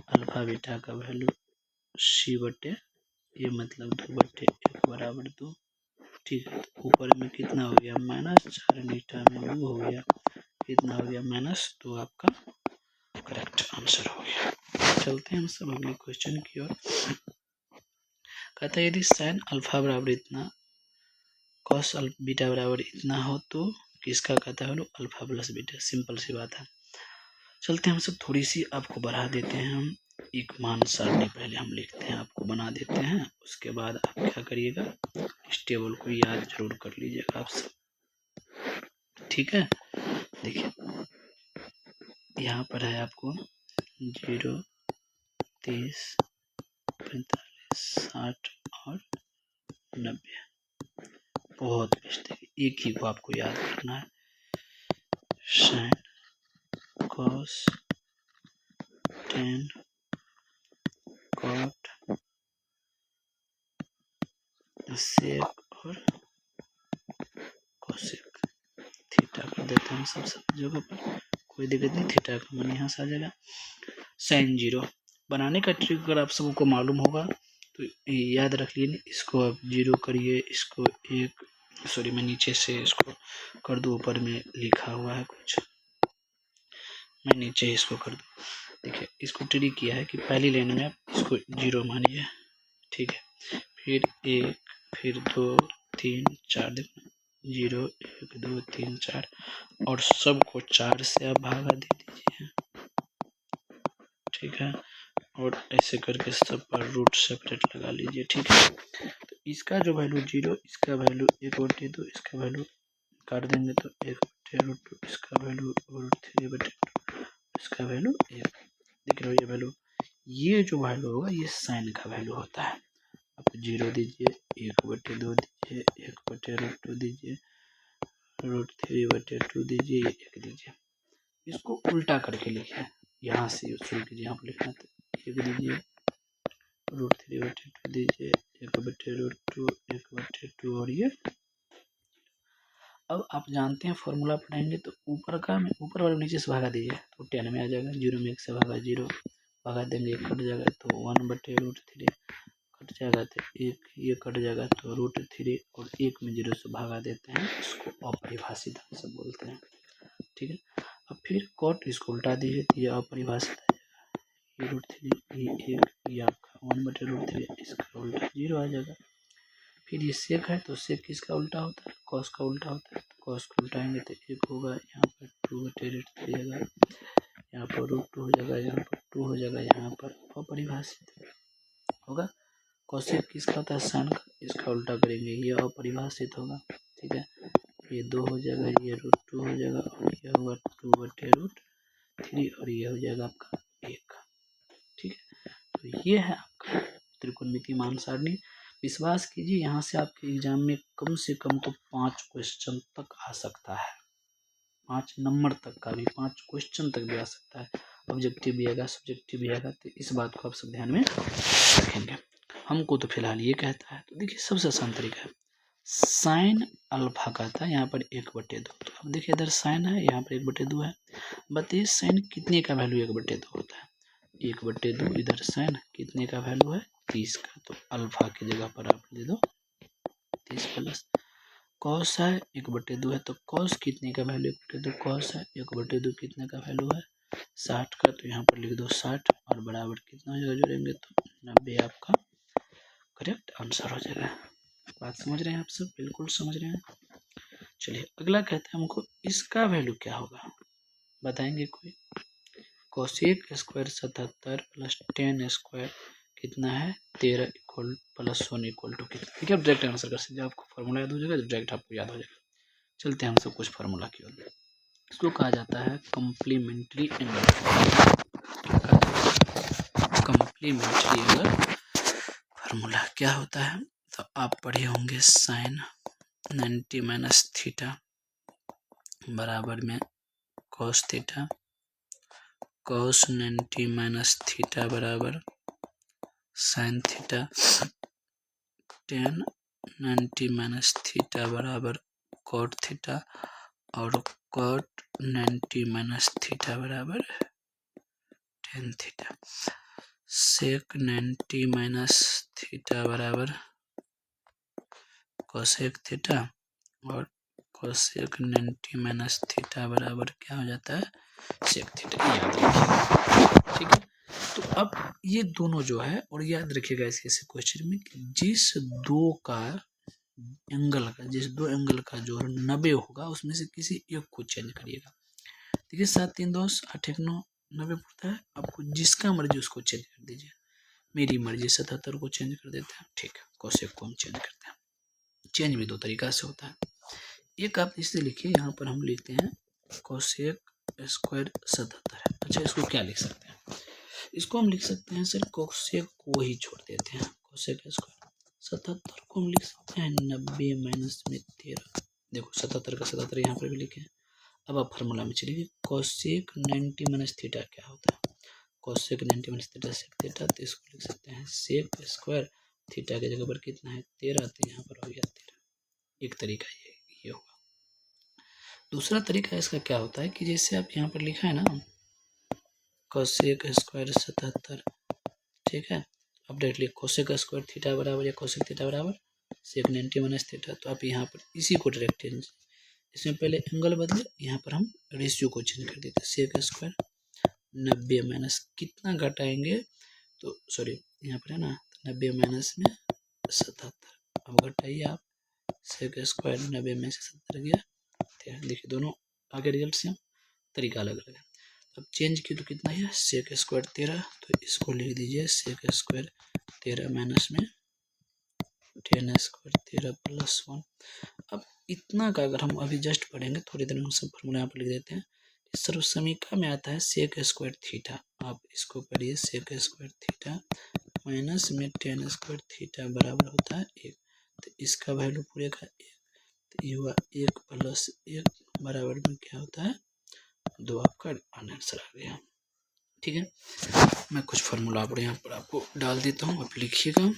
अल्फा बीटा का वैल्यू सी बटे ये मतलब 2 बटे 1 बराबर 2। ठीक है, तो ऊपर में कितना हो गया -4, नीचे में 2 हो गया, कितना हो गया -2, आपका करेक्ट आंसर हो गया। चलते हैं हम सब अगले क्वेश्चन की ओर। कहता है यदि साइन अल्फा बराबर इतना कॉस बीटा बराबर इतना हो तो किसका कहता है अल्फा प्लस बीटा। सिंपल सी बात है। चलते हैं हम सब थोड़ी सी आपको बढ़ा देते हैं, हम एक मान सारणी पहले हम लिखते हैं, आपको बना देते हैं, उसके बाद आप क्या करिएगा इस टेबल को याद जरूर कर लीजिएगा आप सब, ठीक है। देखिए यहाँ पर है आपको 0, 30, 45, 60 और 90। बहुत बेस्ट है, एक ही को आपको याद करना है, sine cos tan cot sec और कोसेक। थीटा कर देते हैं सब जगह पर, कोई दिक्कत नहीं, थीटा का मान यहाँ से आ जाएगा। साइन 0 बनाने का ट्रिक अगर आप सबको मालूम होगा तो याद रख लीजिए, इसको आप 0 करिए, इसको 1, सॉरी मैं नीचे से इसको कर दूँ, ऊपर में लिखा हुआ है कुछ, मैं नीचे इसको कर दूँ। देखिए इसको ट्रिक किया है कि पहली लाइन में आप इसको 0 मानिए, ठीक है, फिर 1, फिर 2, 3, 4, देखो 0, 1, 2, 3, 4 और सबको 4 से आप भागा दे दीजिए, ठीक है, और ऐसे करके सब पर रूट सेपरेट लगा लीजिए। ठीक है, तो इसका जो वैल्यू 0, इसका वैल्यू 1/2, इसका वैल्यू काट देंगे तो 1/√2, इसका वैल्यू √3/2, इसका वैल्यू 1। देख रहे हो ये वैल्यू, ये जो वैल्यू होगा ये साइन का वैल्यू होता है। आप 0 दीजिए, 1/2 दीजिए, 1/√2 दीजिए, √3/2 दीजिए, 1 दीजिए। इसको उल्टा करके लिखिए, यहाँ से शुरू कीजिए, यहाँ पर लिखना तो 1 दीजिए, √3/2 दीजिए, 1/√2, 1/2 और ये। अब आप जानते हैं फॉर्मूला पढ़ाएंगे तो ऊपर वाले नीचे से भागा दीजिए तो 10 में आ जाएगा। 0 में 1 से भागा 0, भागा देंगे 1 कट जाएगा तो 1/√3 कट जाएगा तो 1, ये कट जाएगा तो √3 और 1 में 0 से भागा देते हैं, इसको अपरिभाषित अंश बोलते हैं। ठीक है, अब फिर कॉट इसको उल्टा दीजिए तो ये अपरिभाषित आ जाएगा, ये √3 ये 1 ये आपका 1/√3, इसका उल्टा 0 आ जाएगा। फिर ये सेक है तो सेक किसका उल्टा होता है, कॉस का उल्टा होता है, तो कॉस को उल्टाएंगे तो 1 होगा, यहाँ पर 2/√3 जाएगा, यहाँ पर √2 हो जाएगा, यहाँ पर 2 हो जाएगा, यहाँ पर अपरिभाषित होगा। कॉसेक किसका होता है, साइन का, इसका उल्टा करेंगे ये अपरिभाषित होगा। ठीक है, ये 2 हो जाएगा, ये √2 हो जाएगा और ये होगा 2/√3 और ये हो जाएगा आपका 1। ठीक है, तो ये है आपका त्रिकोणमिति मान सारणी। विश्वास कीजिए यहाँ से आपके एग्जाम में कम से कम तो 5 क्वेश्चन तक आ सकता है, 5 नंबर तक का भी, 5 क्वेश्चन तक भी आ सकता है। ऑब्जेक्टिव भी आएगा, सब्जेक्टिव भी आएगा, तो इस बात को आप सब ध्यान में रखेंगे। हमको तो फिलहाल ये कहता है, तो देखिए सबसे आसान तरीका है, साइन अल्फा का था यहाँ पर 1/2, तो अब देखिए इधर साइन है, यहाँ पर 1/2 है। बताइए साइन कितने का वैल्यू 1/2 होता है, 1/2, इधर साइन कितने का वैल्यू है 30 का, तो अल्फा की जगह पर आप दे दो 30 प्लस कॉस है 1/2 है, तो कॉस कितने का वैल्यू 1/2, कॉस है 1/2 कितने का वैल्यू है 60 का, तो यहाँ पर लिख दो 60 और बराबर कितना हो जाएगा, जोड़ेंगे तो 90 आपका करेक्ट आंसर हो जाएगा। बात समझ रहे हैं आप सब, बिल्कुल समझ रहे हैं। चलिए अगला कहते हैं हमको इसका वैल्यू क्या होगा, बताएंगे कोई। कोसेक स्क्वायर 77 प्लस 10 स्क्वायर कितना है 13 इक्वल प्लस 1 इक्वल टू कितना। ठीक है, डायरेक्ट आंसर कर सकते हैं, आपको फॉर्मूला याद हो जाएगा, डायरेक्ट आपको याद हो जाएगा। चलते हैं हम सब कुछ फार्मूला की ओर। इसको कहा जाता है complementary angle. Complementary angle formula क्या होता है, तो आप पढ़े होंगे साइन 90 माइनस थीटा बराबर में cos theta, cos 90 minus theta बराबर sine theta, tan 90 minus theta बराबर कॉट थीटा और कॉट 90 माइनस थीटा बराबर tan theta, sec 90 minus theta बराबर कोसेक थीटा और कोसेक 90 माइनस थीटा बराबर क्या हो जाता है सेक थीटा, याद रखिएगा। ठीक है, तो अब ये दोनों जो है, और याद रखिएगा ऐसे क्वेश्चन में जिस दो एंगल का जो 90 होगा उसमें से किसी एक को चेंज करिएगा। देखिए 7 3 10 8 1 9 90 पड़ता है, आपको जिसका मर्जी उसको चेंज कर दीजिए। मेरी मर्जी 77 को चेंज कर देते हैं। ठीक है, कोसेक को हम चेंज करते हैं। चेंज भी दो तरीका से होता है, एक आप इसे लिखिए, यहाँ पर हम लिखते हैं कोसेक स्क्वायर 77 है। अच्छा, इसको क्या लिख सकते हैं, इसको हम लिख सकते हैं सर कोसेक को ही छोड़ देते हैं, कोसेक स्क्वायर 77 को हम लिख सकते हैं 90 माइनस में 13। देखो 77 का 77 यहाँ पर भी लिखे। अब आप फार्मूला में चलिए, कोसेक 90 माइनस थीटा क्या होता है, cosec 90 minus theta sec theta, तो इसको लिख सकते हैं सेक स्क्वायर थीटा की जगह पर कितना है 13, तो यहाँ पर हो गया 13। एक तरीका ये होगा। दूसरा तरीका इसका क्या होता है कि जैसे आप यहाँ पर लिखा है ना कोसेक स्क्वायर 77, ठीक है, अब डायरेक्टली कोसेक स्क्वायर थीटा बराबर या कोसेक थीटा बराबर सेक 90 माइनस थीटा, तो आप यहाँ पर इसी को डायरेक्ट चेंज, इसमें पहले एंगल बदले, यहाँ पर हम रेशियो को चेंज कर देते, सेक स्क्वायर 90 माइनस कितना घटाएंगे, तो सॉरी यहाँ पर है ना 90 माइनस में 77, अब घटाइए आप सेक स्क्वायर 90 में से 70 गया। देखिए दोनों आगे रिजल्ट से तरीका अलग अलग है। अब चेंज की तो कितना है सेक स्क्वायर 13, तो इसको लिख दीजिए सेक स्क्वायर 13 माइनस में टेन स्क्वायर 13 प्लस 1। अब इतना का अगर हम अभी जस्ट पढ़ेंगे, थोड़ी देर में हम सब फॉर्मूला यहाँ पर लिख देते हैं। सर्वसमीका में आता है सेक स्क्वायर थीटा, आप इसको पढ़िए सेक स्क्वायर थीटा माइनस में टेन स्क्वायर थीटा बराबर होता है 1। तो इसका वैल्यू पूरे का 1, तो ये हुआ 1 प्लस 1 बराबर में क्या होता है 2। आपका आंसर आ गया। ठीक है, मैं कुछ फॉर्मूला आप यहाँ पर आपको डाल देता हूँ, आप लिखिएगा।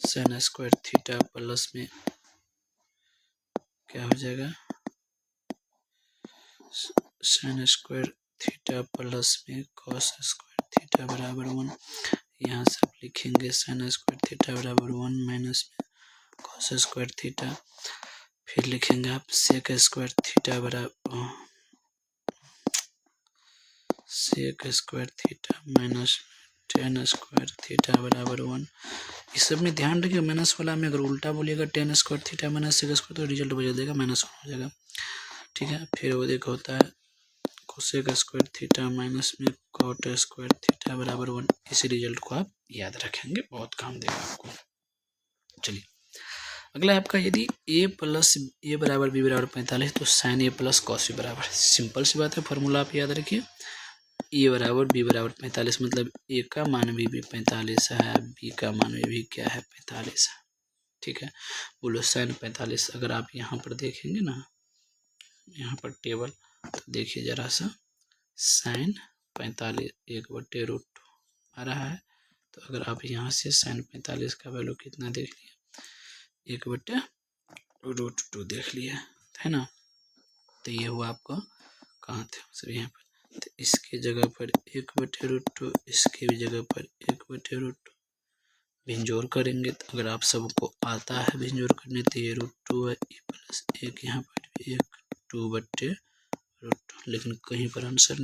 साइन स्क्वायर थीटा प्लस में क्या हो जाएगा साइन स्क्वायर थीटा प्लस में कॉस स्क्वायर थीटा बराबर 1। यहाँ से आप लिखेंगे साइन स्क्वायर थीटा बराबर 1 माइनस में कॉस स्क्वायर थीटा, फिर लिखेंगे आप सेक स्क्वायर थीटा बराबर sec square theta minus tan square theta बराबर 1। इस सब में ध्यान रखिए, माइनस वाला में अगर उल्टा बोलिएगा tan square theta minus sec square तो रिजल्ट बदल देगा, माइनस 1 हो जाएगा। ठीक है, फिर वो देखो होता है कोसेक स्क्वायर थीटा माइनस में कॉट स्क्वायर थीटा बराबर 1। इसी रिजल्ट को आप याद रखेंगे, बहुत काम देगा आपको। चलिए अगला आपका, यदि a प्लस ए बराबर बी बराबर 45 तो साइन ए प्लस कॉस बी बराबर, सिंपल सी बात है, फॉर्मूला आप याद रखिए। ए बराबर बी बराबर 45 मतलब ए का मान भी 45 है, बी का मान भी क्या है 45 है। ठीक है, बोलो साइन 45। अगर आप यहाँ पर देखेंगे ना, यहाँ पर टेबल, तो देखिए जरा सा, साइन 45 1/√2 आ रहा है। तो अगर आप यहाँ से साइन 45 का वैल्यू कितना देख लिया 1/√2 देख लिया है ना। तो ये हुआ आपका, कहाँ थे सब यहाँ पर, तो इसके जगह पर 1/√2, इसके भी जगह पर 1/√2 भिंजोर करेंगे। तो अगर आप सबको आता है भिंजोर करने तो ये √2 है, प्लस 1 यहाँ पर भी 1 2/√2, लेकिन कहीं पर आंसर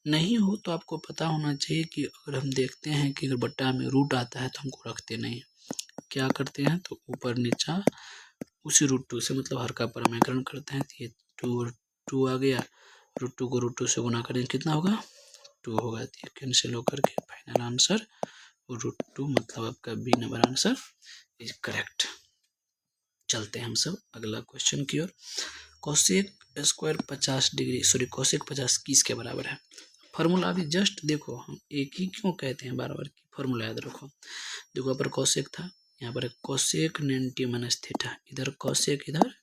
नहीं हो तो आपको पता होना चाहिए कि अगर हम देखते हैं कि अगर बट्टा में रूट आता है तो हमको रखते नहीं, क्या करते हैं तो ऊपर नीचा उसी √2 से मतलब हर का परमीकरण करते हैं। तो ये 2 आ गया, √2 को √2 से गुना करेंगे कितना होगा 2 होगा। तो ये कैंसिल होकर के फाइनल आंसर √2 मतलब आपका B number answer is correct. चलते हैं हम सब अगला क्वेश्चन की ओर। Cosec square 50 degree sorry cosec 50 किसके बराबर है। फार्मूला अभी जस्ट देखो, हम एक ही क्यों कहते हैं बार बार की, फार्मूला याद रखो। देखो यहाँ पर कोसेक था, यहाँ पर कोसेक 90 माइनस थीटा, इधर कोसेक इधर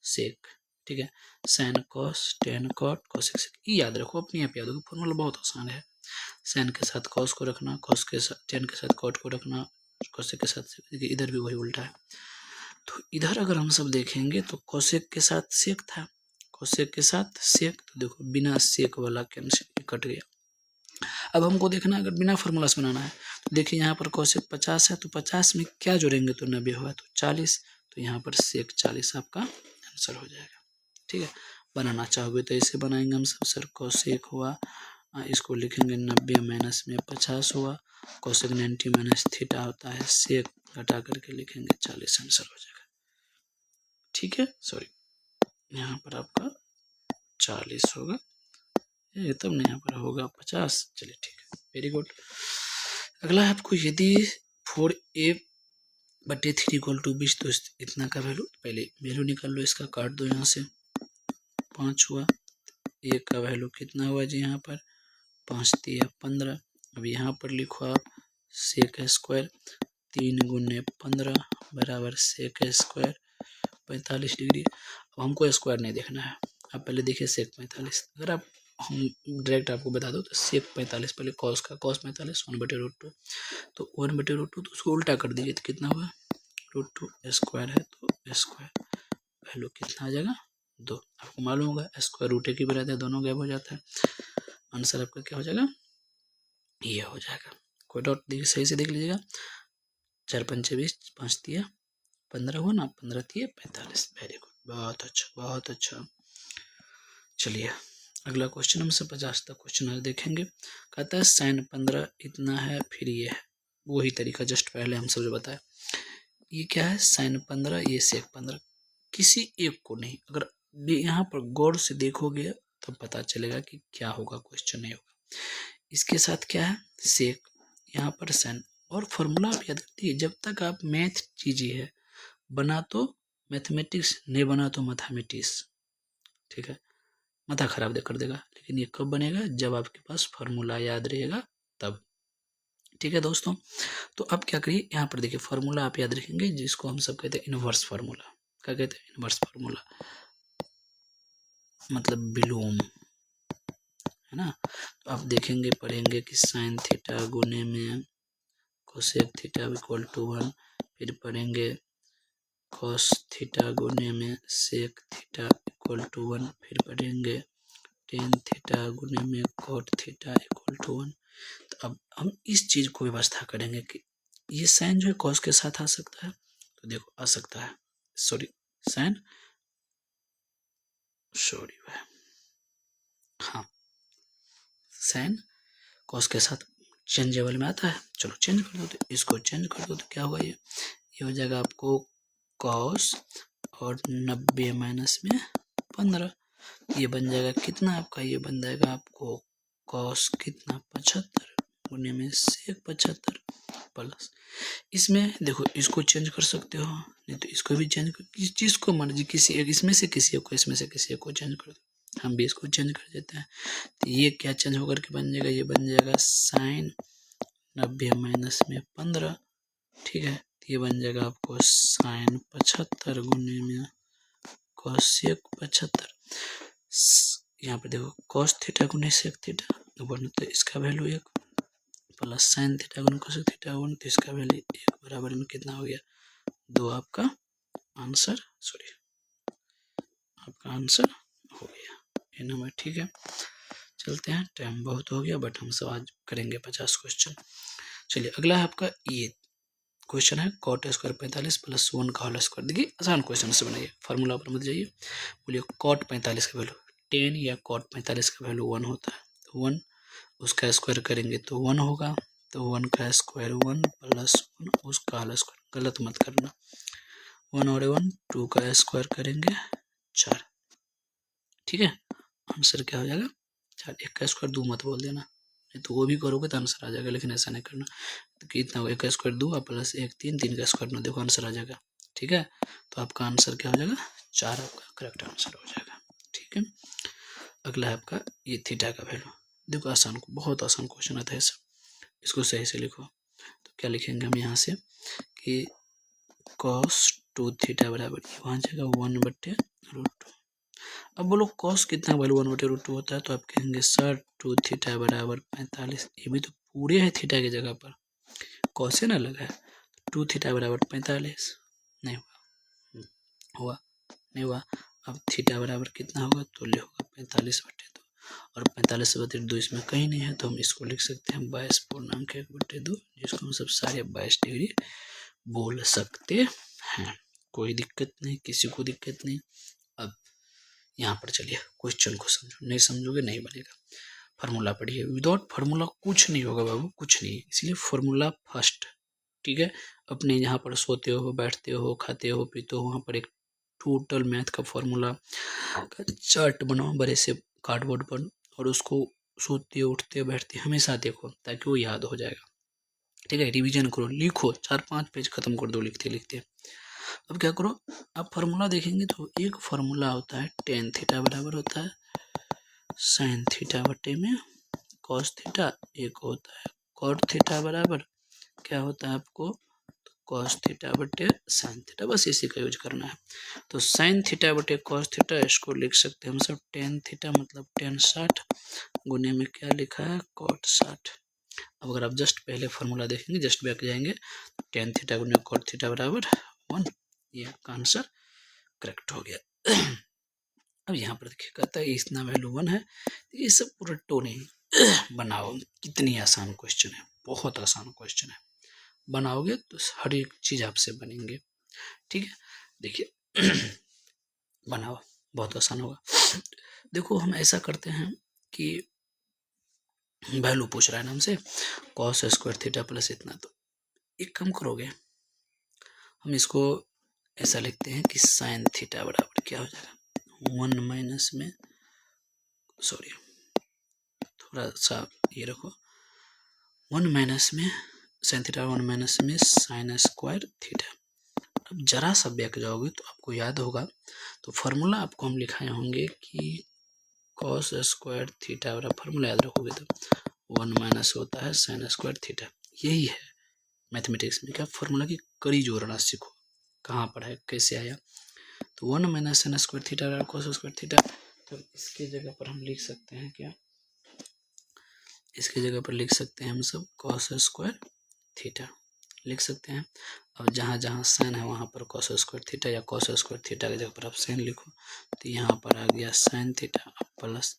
सेक। ठीक है, sine cos tan cot cosec sec, ये याद रखो, अपने आप याद रखो, फार्मूला बहुत आसान है। साइन के साथ कॉस को रखना, कॉस के साथ टेन के साथ कॉट को रखना, कोसेक के साथ, इधर भी वही उल्टा है। तो इधर अगर हम सब देखेंगे तो कोसेक के साथ सेक था, कोसेक के साथ सेक, तो देखो बिना सेक वाला कैंसिल कट गया। अब हमको देखना अगर बिना फार्मूला से बनाना है तो देखिए यहाँ पर कोसेक 50 है, तो 50 में क्या जोड़ेंगे तो 90 हुआ, तो 40, तो यहाँ पर सेक 40 आपका आंसर हो जाएगा। ठीक है, बनाना चाहोगे तो ऐसे बनाएंगे हम सब, सर कोसेक हुआ, इसको लिखेंगे 90 माइनस में 50 हुआ, कोसेक 90 माइनस थीटा होता है सेक, घटा करके लिखेंगे 40 आंसर हो जाएगा। ठीक है, सॉरी यहाँ पर आपका 40 होगा, ये तब नहीं यहाँ पर होगा 50। चलिए ठीक है, वेरी गुड। अगला है आपको, यदि 4a/3 = 20 तो इतना का वैल्यू, पहले वैल्यू निकाल लो, इसका काट दो, यहाँ से 5 हुआ, a का वैल्यू कितना हुआ जी यहाँ पर 5 × 15। अब यहाँ पर लिखो आप सेक स्क्वायर 3 × 15 बराबर सेक स्क्वायर 45 डिग्री। अब हमको स्क्वायर नहीं देखना है, आप पहले देखिए सेक 45। अगर आप हम डायरेक्ट आपको बता दो तो सेक 45 पहले कॉस का कॉस 45 1/√2, तो 1/√2 तो उसको उल्टा कर दीजिए तो कितना हुआ √2 स्क्वायर है, तो स्क्वायर वैल्यू कितना आ जाएगा 2। आपको मालूम होगा स्क्वायर रूट एक ही बराबर है, दोनों गायब हो जाता है, आंसर आपका क्या हो जाएगा ये हो जाएगा। कोई डॉट देखिए सही से देख लीजिएगा, 4 × 5 = 20, 5 × 15 हुआ ना, 15 × 45। वेरी गुड, बहुत अच्छा बहुत अच्छा। चलिए अगला क्वेश्चन हम सब 50 तक क्वेश्चन आज देखेंगे। कहता है साइन 15 इतना है, फिर ये है वही तरीका जस्ट पहले हम सब जो बताया। ये क्या है साइन 15, ये सेक 15, किसी एक को नहीं। अगर यहाँ पर गौर से देखोगे तब पता चलेगा कि क्या होगा क्वेश्चन नहीं होगा। इसके साथ क्या है, सेक, यहाँ पर साइन। और फॉर्मूला आप याद रखिए, जब तक आप मैथ कीजिए, बना तो मैथमेटिक्स, नहीं बना तो मैथमेटिक्स, ठीक है, माथा खराब कर देगा। लेकिन ये कब बनेगा, जब आपके पास फॉर्मूला याद रहेगा तब, ठीक है दोस्तों। तो अब क्या करिए, यहाँ पर देखिए फॉर्मूला आप याद रखेंगे, जिसको हम सब कहते हैं इनवर्स फार्मूला। क्या कहते हैं, इनवर्स फार्मूला, मतलब विलोम, है ना। तो आप देखेंगे, पढ़ेंगे कि साइन थीटा गुने में कोसेक थीटा इक्वल टू 1, फिर पढ़ेंगे कॉस थीटा गुने में सेक थीटा इक्वल टू 1, फिर पढ़ेंगे टेन थीटा गुने में कॉट थीटा इक्वल टू 1। तो अब हम इस चीज़ को व्यवस्था करेंगे कि ये साइन जो है कॉस के साथ आ सकता है, तो देखो आ सकता है, सॉरी साइन, सॉरी हाँ, साइन कॉस के साथ चेंजेबल में आता है। चलो चेंज कर दो, तो इसको चेंज कर दो तो क्या होगा, ये हो जाएगा आपको कॉस और 90 माइनस में 15, ये बन जाएगा कितना आपका, ये बन जाएगा आपको कॉस कितना 75 गुने में सेक 75 प्लस, इसमें देखो इसको चेंज कर सकते हो, नहीं तो इसको भी चेंज कर, किस चीज़ को मर्जी, किसी एक इसमें से किसी एक को, इसमें से किसी एक को चेंज कर दो। हम भी इसको चेंज कर देते हैं, तो ये क्या चेंज होकर के बन जाएगा, ये बन जाएगा साइन 90 माइनस में 15, ठीक है, तो ये बन जाएगा आपको साइन 75 गुने में कॉसेक 75। यहाँ पे देखो कॉस थीटा गुने सेक थीटा 1, तो इसका वैल्यू 1, प्लस साइन थीटा गुने कोसेक थीटा 1, तो इसका वैल्यू 1 बराबर में कितना हो गया 2, आपका आंसर, सॉरी आपका आंसर हो गया ये नंबर, ठीक है। चलते हैं, टाइम बहुत हो गया, बट हम सब आज करेंगे 50 क्वेश्चन। चलिए अगला है आपका ये क्वेश्चन है, कॉट स्क्वायर 45 प्लस 1 का होल स्क्वायर। देखिए आसान क्वेश्चन से बनाइए, फार्मूला पर मत जाइए, बोलिए कॉट 45 का वैल्यू 10 या कॉट 45 का वैल्यू 1 होता है, तो 1 उसका स्क्वायर करेंगे तो 1 होगा, तो 1 का स्क्वायर 1 प्लस 1 उसका होल स्क्वायर, गलत मत करना, 1 और 1 2 का स्क्वायर करेंगे 4, ठीक है, आंसर क्या हो जाएगा 4। 1 का स्क्वायर 2 मत बोल देना, नहीं तो वो भी करोगे तो आंसर आ जाएगा, लेकिन ऐसा नहीं करना। तो कितना होगा, 1 का स्क्वायर 2 प्लस 1 3, 3 का स्क्वायर 9, देखो आंसर आ जाएगा, ठीक है। तो आपका आंसर क्या हो जाएगा 4, आपका करेक्ट आंसर हो जाएगा, ठीक है। अगला है आपका ये थीटा का वैल्यू, देखो आसान, बहुत आसान क्वेश्चन आता है सब, इसको सही से लिखो। तो क्या लिखेंगे हम यहाँ से कि cos 2 थीटा बराबर, वहाँ जाएगा 1/√2। अब बोलो cos कितना वैल्यू 1/√2 होता है, तो आप कहेंगे सर 2 थीटा बराबर 45, ये भी तो पूरे है थीटा की जगह पर, cos से ना लगा है, 2 थीटा बराबर 45, नहीं हुआ, हुआ नहीं हुआ। अब थीटा बराबर कितना होगा, तुल्य होगा 45/2, और 45/2 इसमें कहीं नहीं है, तो हम इसको लिख सकते हैं 22.1/2, जिसको हम सब सारे 22 डिग्री बोल सकते हैं, कोई दिक्कत नहीं, किसी को दिक्कत नहीं। अब यहाँ पर चलिए क्वेश्चन को समझो, नहीं समझोगे नहीं बनेगा। फार्मूला पढ़िए, विदाउट फार्मूला कुछ नहीं होगा बाबू, कुछ नहीं, इसलिए फार्मूला फर्स्ट, ठीक है। अपने जहाँ पर सोते हो, बैठते हो, खाते हो, पीते हो, वहाँ पर एक टोटल मैथ का फॉर्मूला का चार्ट बनाओ बड़े से कार्डबोर्ड पर, और उसको सोते उठते बैठते हमेशा देखो, ताकि वो याद हो जाएगा, ठीक है। रिवीजन करो, लिखो, 4-5 पेज खत्म कर दो लिखते लिखते। अब क्या करो, आप फार्मूला देखेंगे तो एक फार्मूला होता है टेन थीटा बराबर होता है साइन थीटा बटे में कॉस थीटा, एक होता है कॉट थीटा बराबर क्या होता है आपको कॉस थीटा बटे साइन थीटा, बस इसी का यूज करना है। तो साइन थीटा बटे कॉस थीटा, इसको लिख सकते हैं हम सब टेन थीटा मतलब टेन 60 गुने में क्या लिखा है कॉट 60। अब अगर आप जस्ट पहले फार्मूला देखेंगे, जस्ट बैक जाएंगे, टेन थीटा गुने कॉट थीटा बराबर 1, ये आपका आंसर करेक्ट हो गया। अब यहाँ पर देखिए कहता है इतना वैल्यू 1 है, ये सब पूरा टोनिंग बनाओ, कितनी आसान क्वेश्चन है, बहुत आसान क्वेश्चन है, बनाओगे तो हर एक चीज़ आपसे बनेंगे, ठीक है। देखिए बनाओ, बहुत आसान होगा। देखो हम ऐसा करते हैं कि वैल्यू पूछ रहा है ना हमसे कॉस स्क्वायर थीटा प्लस इतना, तो एक कम करोगे, हम इसको ऐसा लिखते हैं कि साइन थीटा बराबर क्या हो जाएगा 1 माइनस में सॉरी थोड़ा सा ये रखो, 1 माइनस में साइन थीटा, 1 माइनस में साइन स्क्वायर थीटा। अब जरा सा बैक जाओगे तो आपको याद होगा, तो फार्मूला आपको हम लिखाए होंगे कि कॉस स्क्वायर थीटा वाला फार्मूला याद रखोगे तो 1 माइनस होता है साइन स्क्वायर थीटा। यही है मैथमेटिक्स में, क्या फार्मूला की कड़ी जोड़ना सीखो, कहाँ पर है, कैसे आया। तो 1 माइनस साइन स्क्वायर थीटा और कॉस स्क्वायर थीटा, तो इसके जगह पर हम लिख सकते हैं क्या, इसके जगह पर लिख सकते हैं हम सब कॉस स्क्वायर थीटा लिख सकते हैं। अब जहाँ जहाँ साइन है वहाँ पर कॉस स्क्वायर थीटा या कॉस स्क्वायर थीटा की जगह पर आप साइन लिखो, तो यहाँ पर आ गया साइन थीटा प्लस,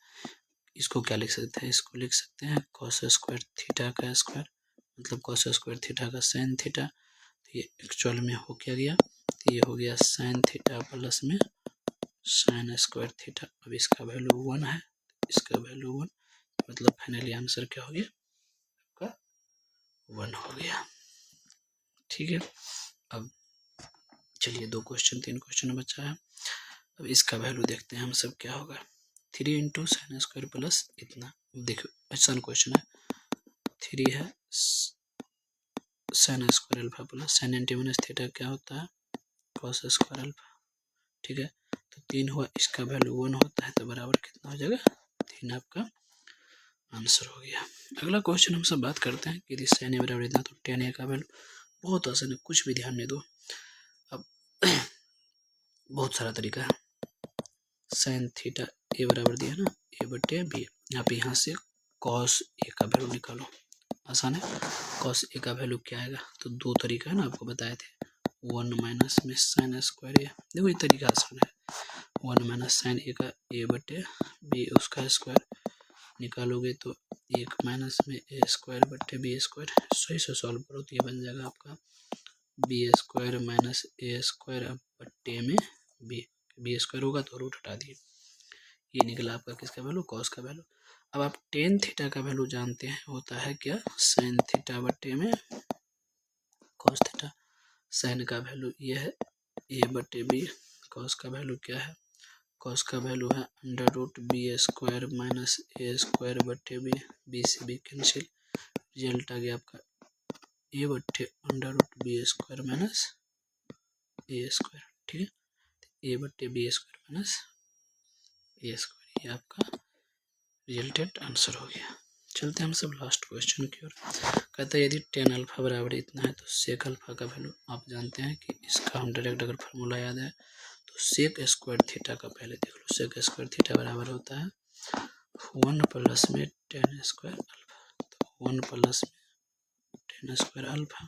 इसको क्या लिख सकते हैं, इसको लिख सकते हैं कॉस स्क्वायर थीटा का स्क्वायर, मतलब कॉस स्क्वायर थीटा का साइन थीटा। तो ये एक्चुअल में हो क्या गया, तो ये हो गया साइन थीटा प्लस में साइन स्क्वायर थीटा। अब इसका वैल्यू 1 है, इसका वैल्यू 1, मतलब फाइनली आंसर क्या हो गया आपका 1 हो गया। ठीक है, अब चलिए 2 क्वेश्चन 3 क्वेश्चन बचा है। अब इसका वैल्यू देखते हैं हम सब क्या होगा, 3 इंटू साइन स्क्वायर प्लस इतना। देखो आसान क्वेश्चन है, 3 है sine square alpha plus sine into minus theta क्या होता है कॉस स्क्वायर अल्फा। ठीक है, तो 3 हुआ, इसका वैल्यू 1 होता है, तो बराबर कितना हो जाएगा 3, आपका आंसर हो गया। अगला क्वेश्चन हम सब बात करते हैं कि यदि साइन ए बराबर इतना तो tan ए का वैल्यू, बहुत आसान है, कुछ भी ध्यान नहीं दो। अब बहुत सारा तरीका है, साइन थीटा ए बराबर दिया ना ए बटे बी, यहाँ से कॉस ए का वैल्यू निकालो, आसान है। कॉस ए का वैल्यू क्या आएगा, तो 2 तरीका है ना, आपको बताए थे, 1 माइनस में साइन स्क्वायर ए, देखो ये तरीका आसान है, 1 माइनस साइन ए का ए बटे बी उसका स्क्वायर निकालोगे तो 1 माइनस में ए स्क्वायर बटे बी स्क्वायर, सही से सॉल्व करो तो ये बन जाएगा आपका B square minus A square बटे में बी स्क्वायर होगा तो रूट हटा दिए, ये निकला आपका किसका वैल्यू कॉस का वैल्यू। अब आप टेन थीटा का वैल्यू जानते हैं, होता है क्या साइन थीटा बटे में कॉस थीटा। साइन का वैल्यू ये है ए बटे बी, कॉस का वैल्यू क्या है, कॉस का वैल्यू है under root B square minus A square बटे बी, बी से बी कैंसिल, रिजल्ट आ गया आपका ए बटे under root B square minus A square. ठीक है, ए बटे B square minus A square, ये आपका रिजल्टेंट आंसर हो गया। चलते हैं हम सब लास्ट क्वेश्चन की ओर। कहता है यदि tan अल्फा बराबर इतना है तो सेक अल्फा का वैल्यू, आप जानते हैं कि इसका हम डायरेक्ट अगर फार्मूला याद है तो सेक स्क्वायर थीटा का पहले देख लो, सेक स्क्वायर थीटा बराबर होता है 1 प्लस में tan स्क्वायर अल्फा, तो 1 प्लस में tan स्क्वायर अल्फा,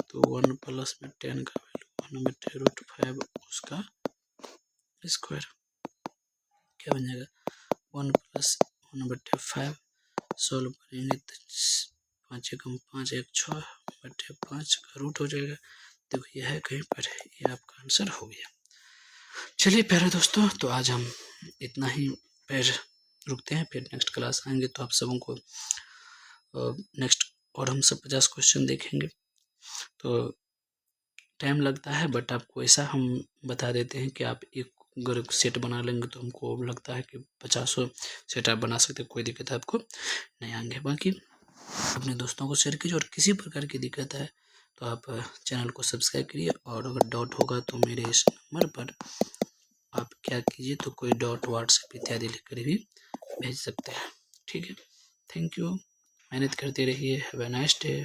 तो 1 प्लस में tan का वैल्यू 1 बटे रूट 5 उसका स्क्वायर, क्या बन जाएगा 1 प्लस 1 बटे 5, सॉल्व करेंगे तो 5 एकम 5 1 6 बटे 5 का रूट हो जाएगा। देखो यह है कहीं पर है, ये आपका आंसर हो गया। चलिए प्यारे दोस्तों, तो आज हम इतना ही फिर रुकते हैं, फिर नेक्स्ट क्लास आएंगे तो आप सबों को नेक्स्ट और हम सब 50 क्वेश्चन देखेंगे। तो टाइम लगता है बट आपको ऐसा हम बता देते हैं कि आप एक अगर सेट बना लेंगे तो हमको लगता है कि 50 सेट आप बना सकते, कोई दिक्कत आपको नहीं आएंगे। बाकी अपने दोस्तों को शेयर कीजिए, और किसी प्रकार की दिक्कत है तो आप चैनल को सब्सक्राइब करिए, और अगर डाउट होगा तो मेरे इस नंबर पर आप क्या कीजिए, तो कोई डॉट व्हाट्सएप इत्यादि लिखकर भी भेज सकते हैं। ठीक है, थैंक यू, मेहनत करते रहिए, हैव अ नाइस डे।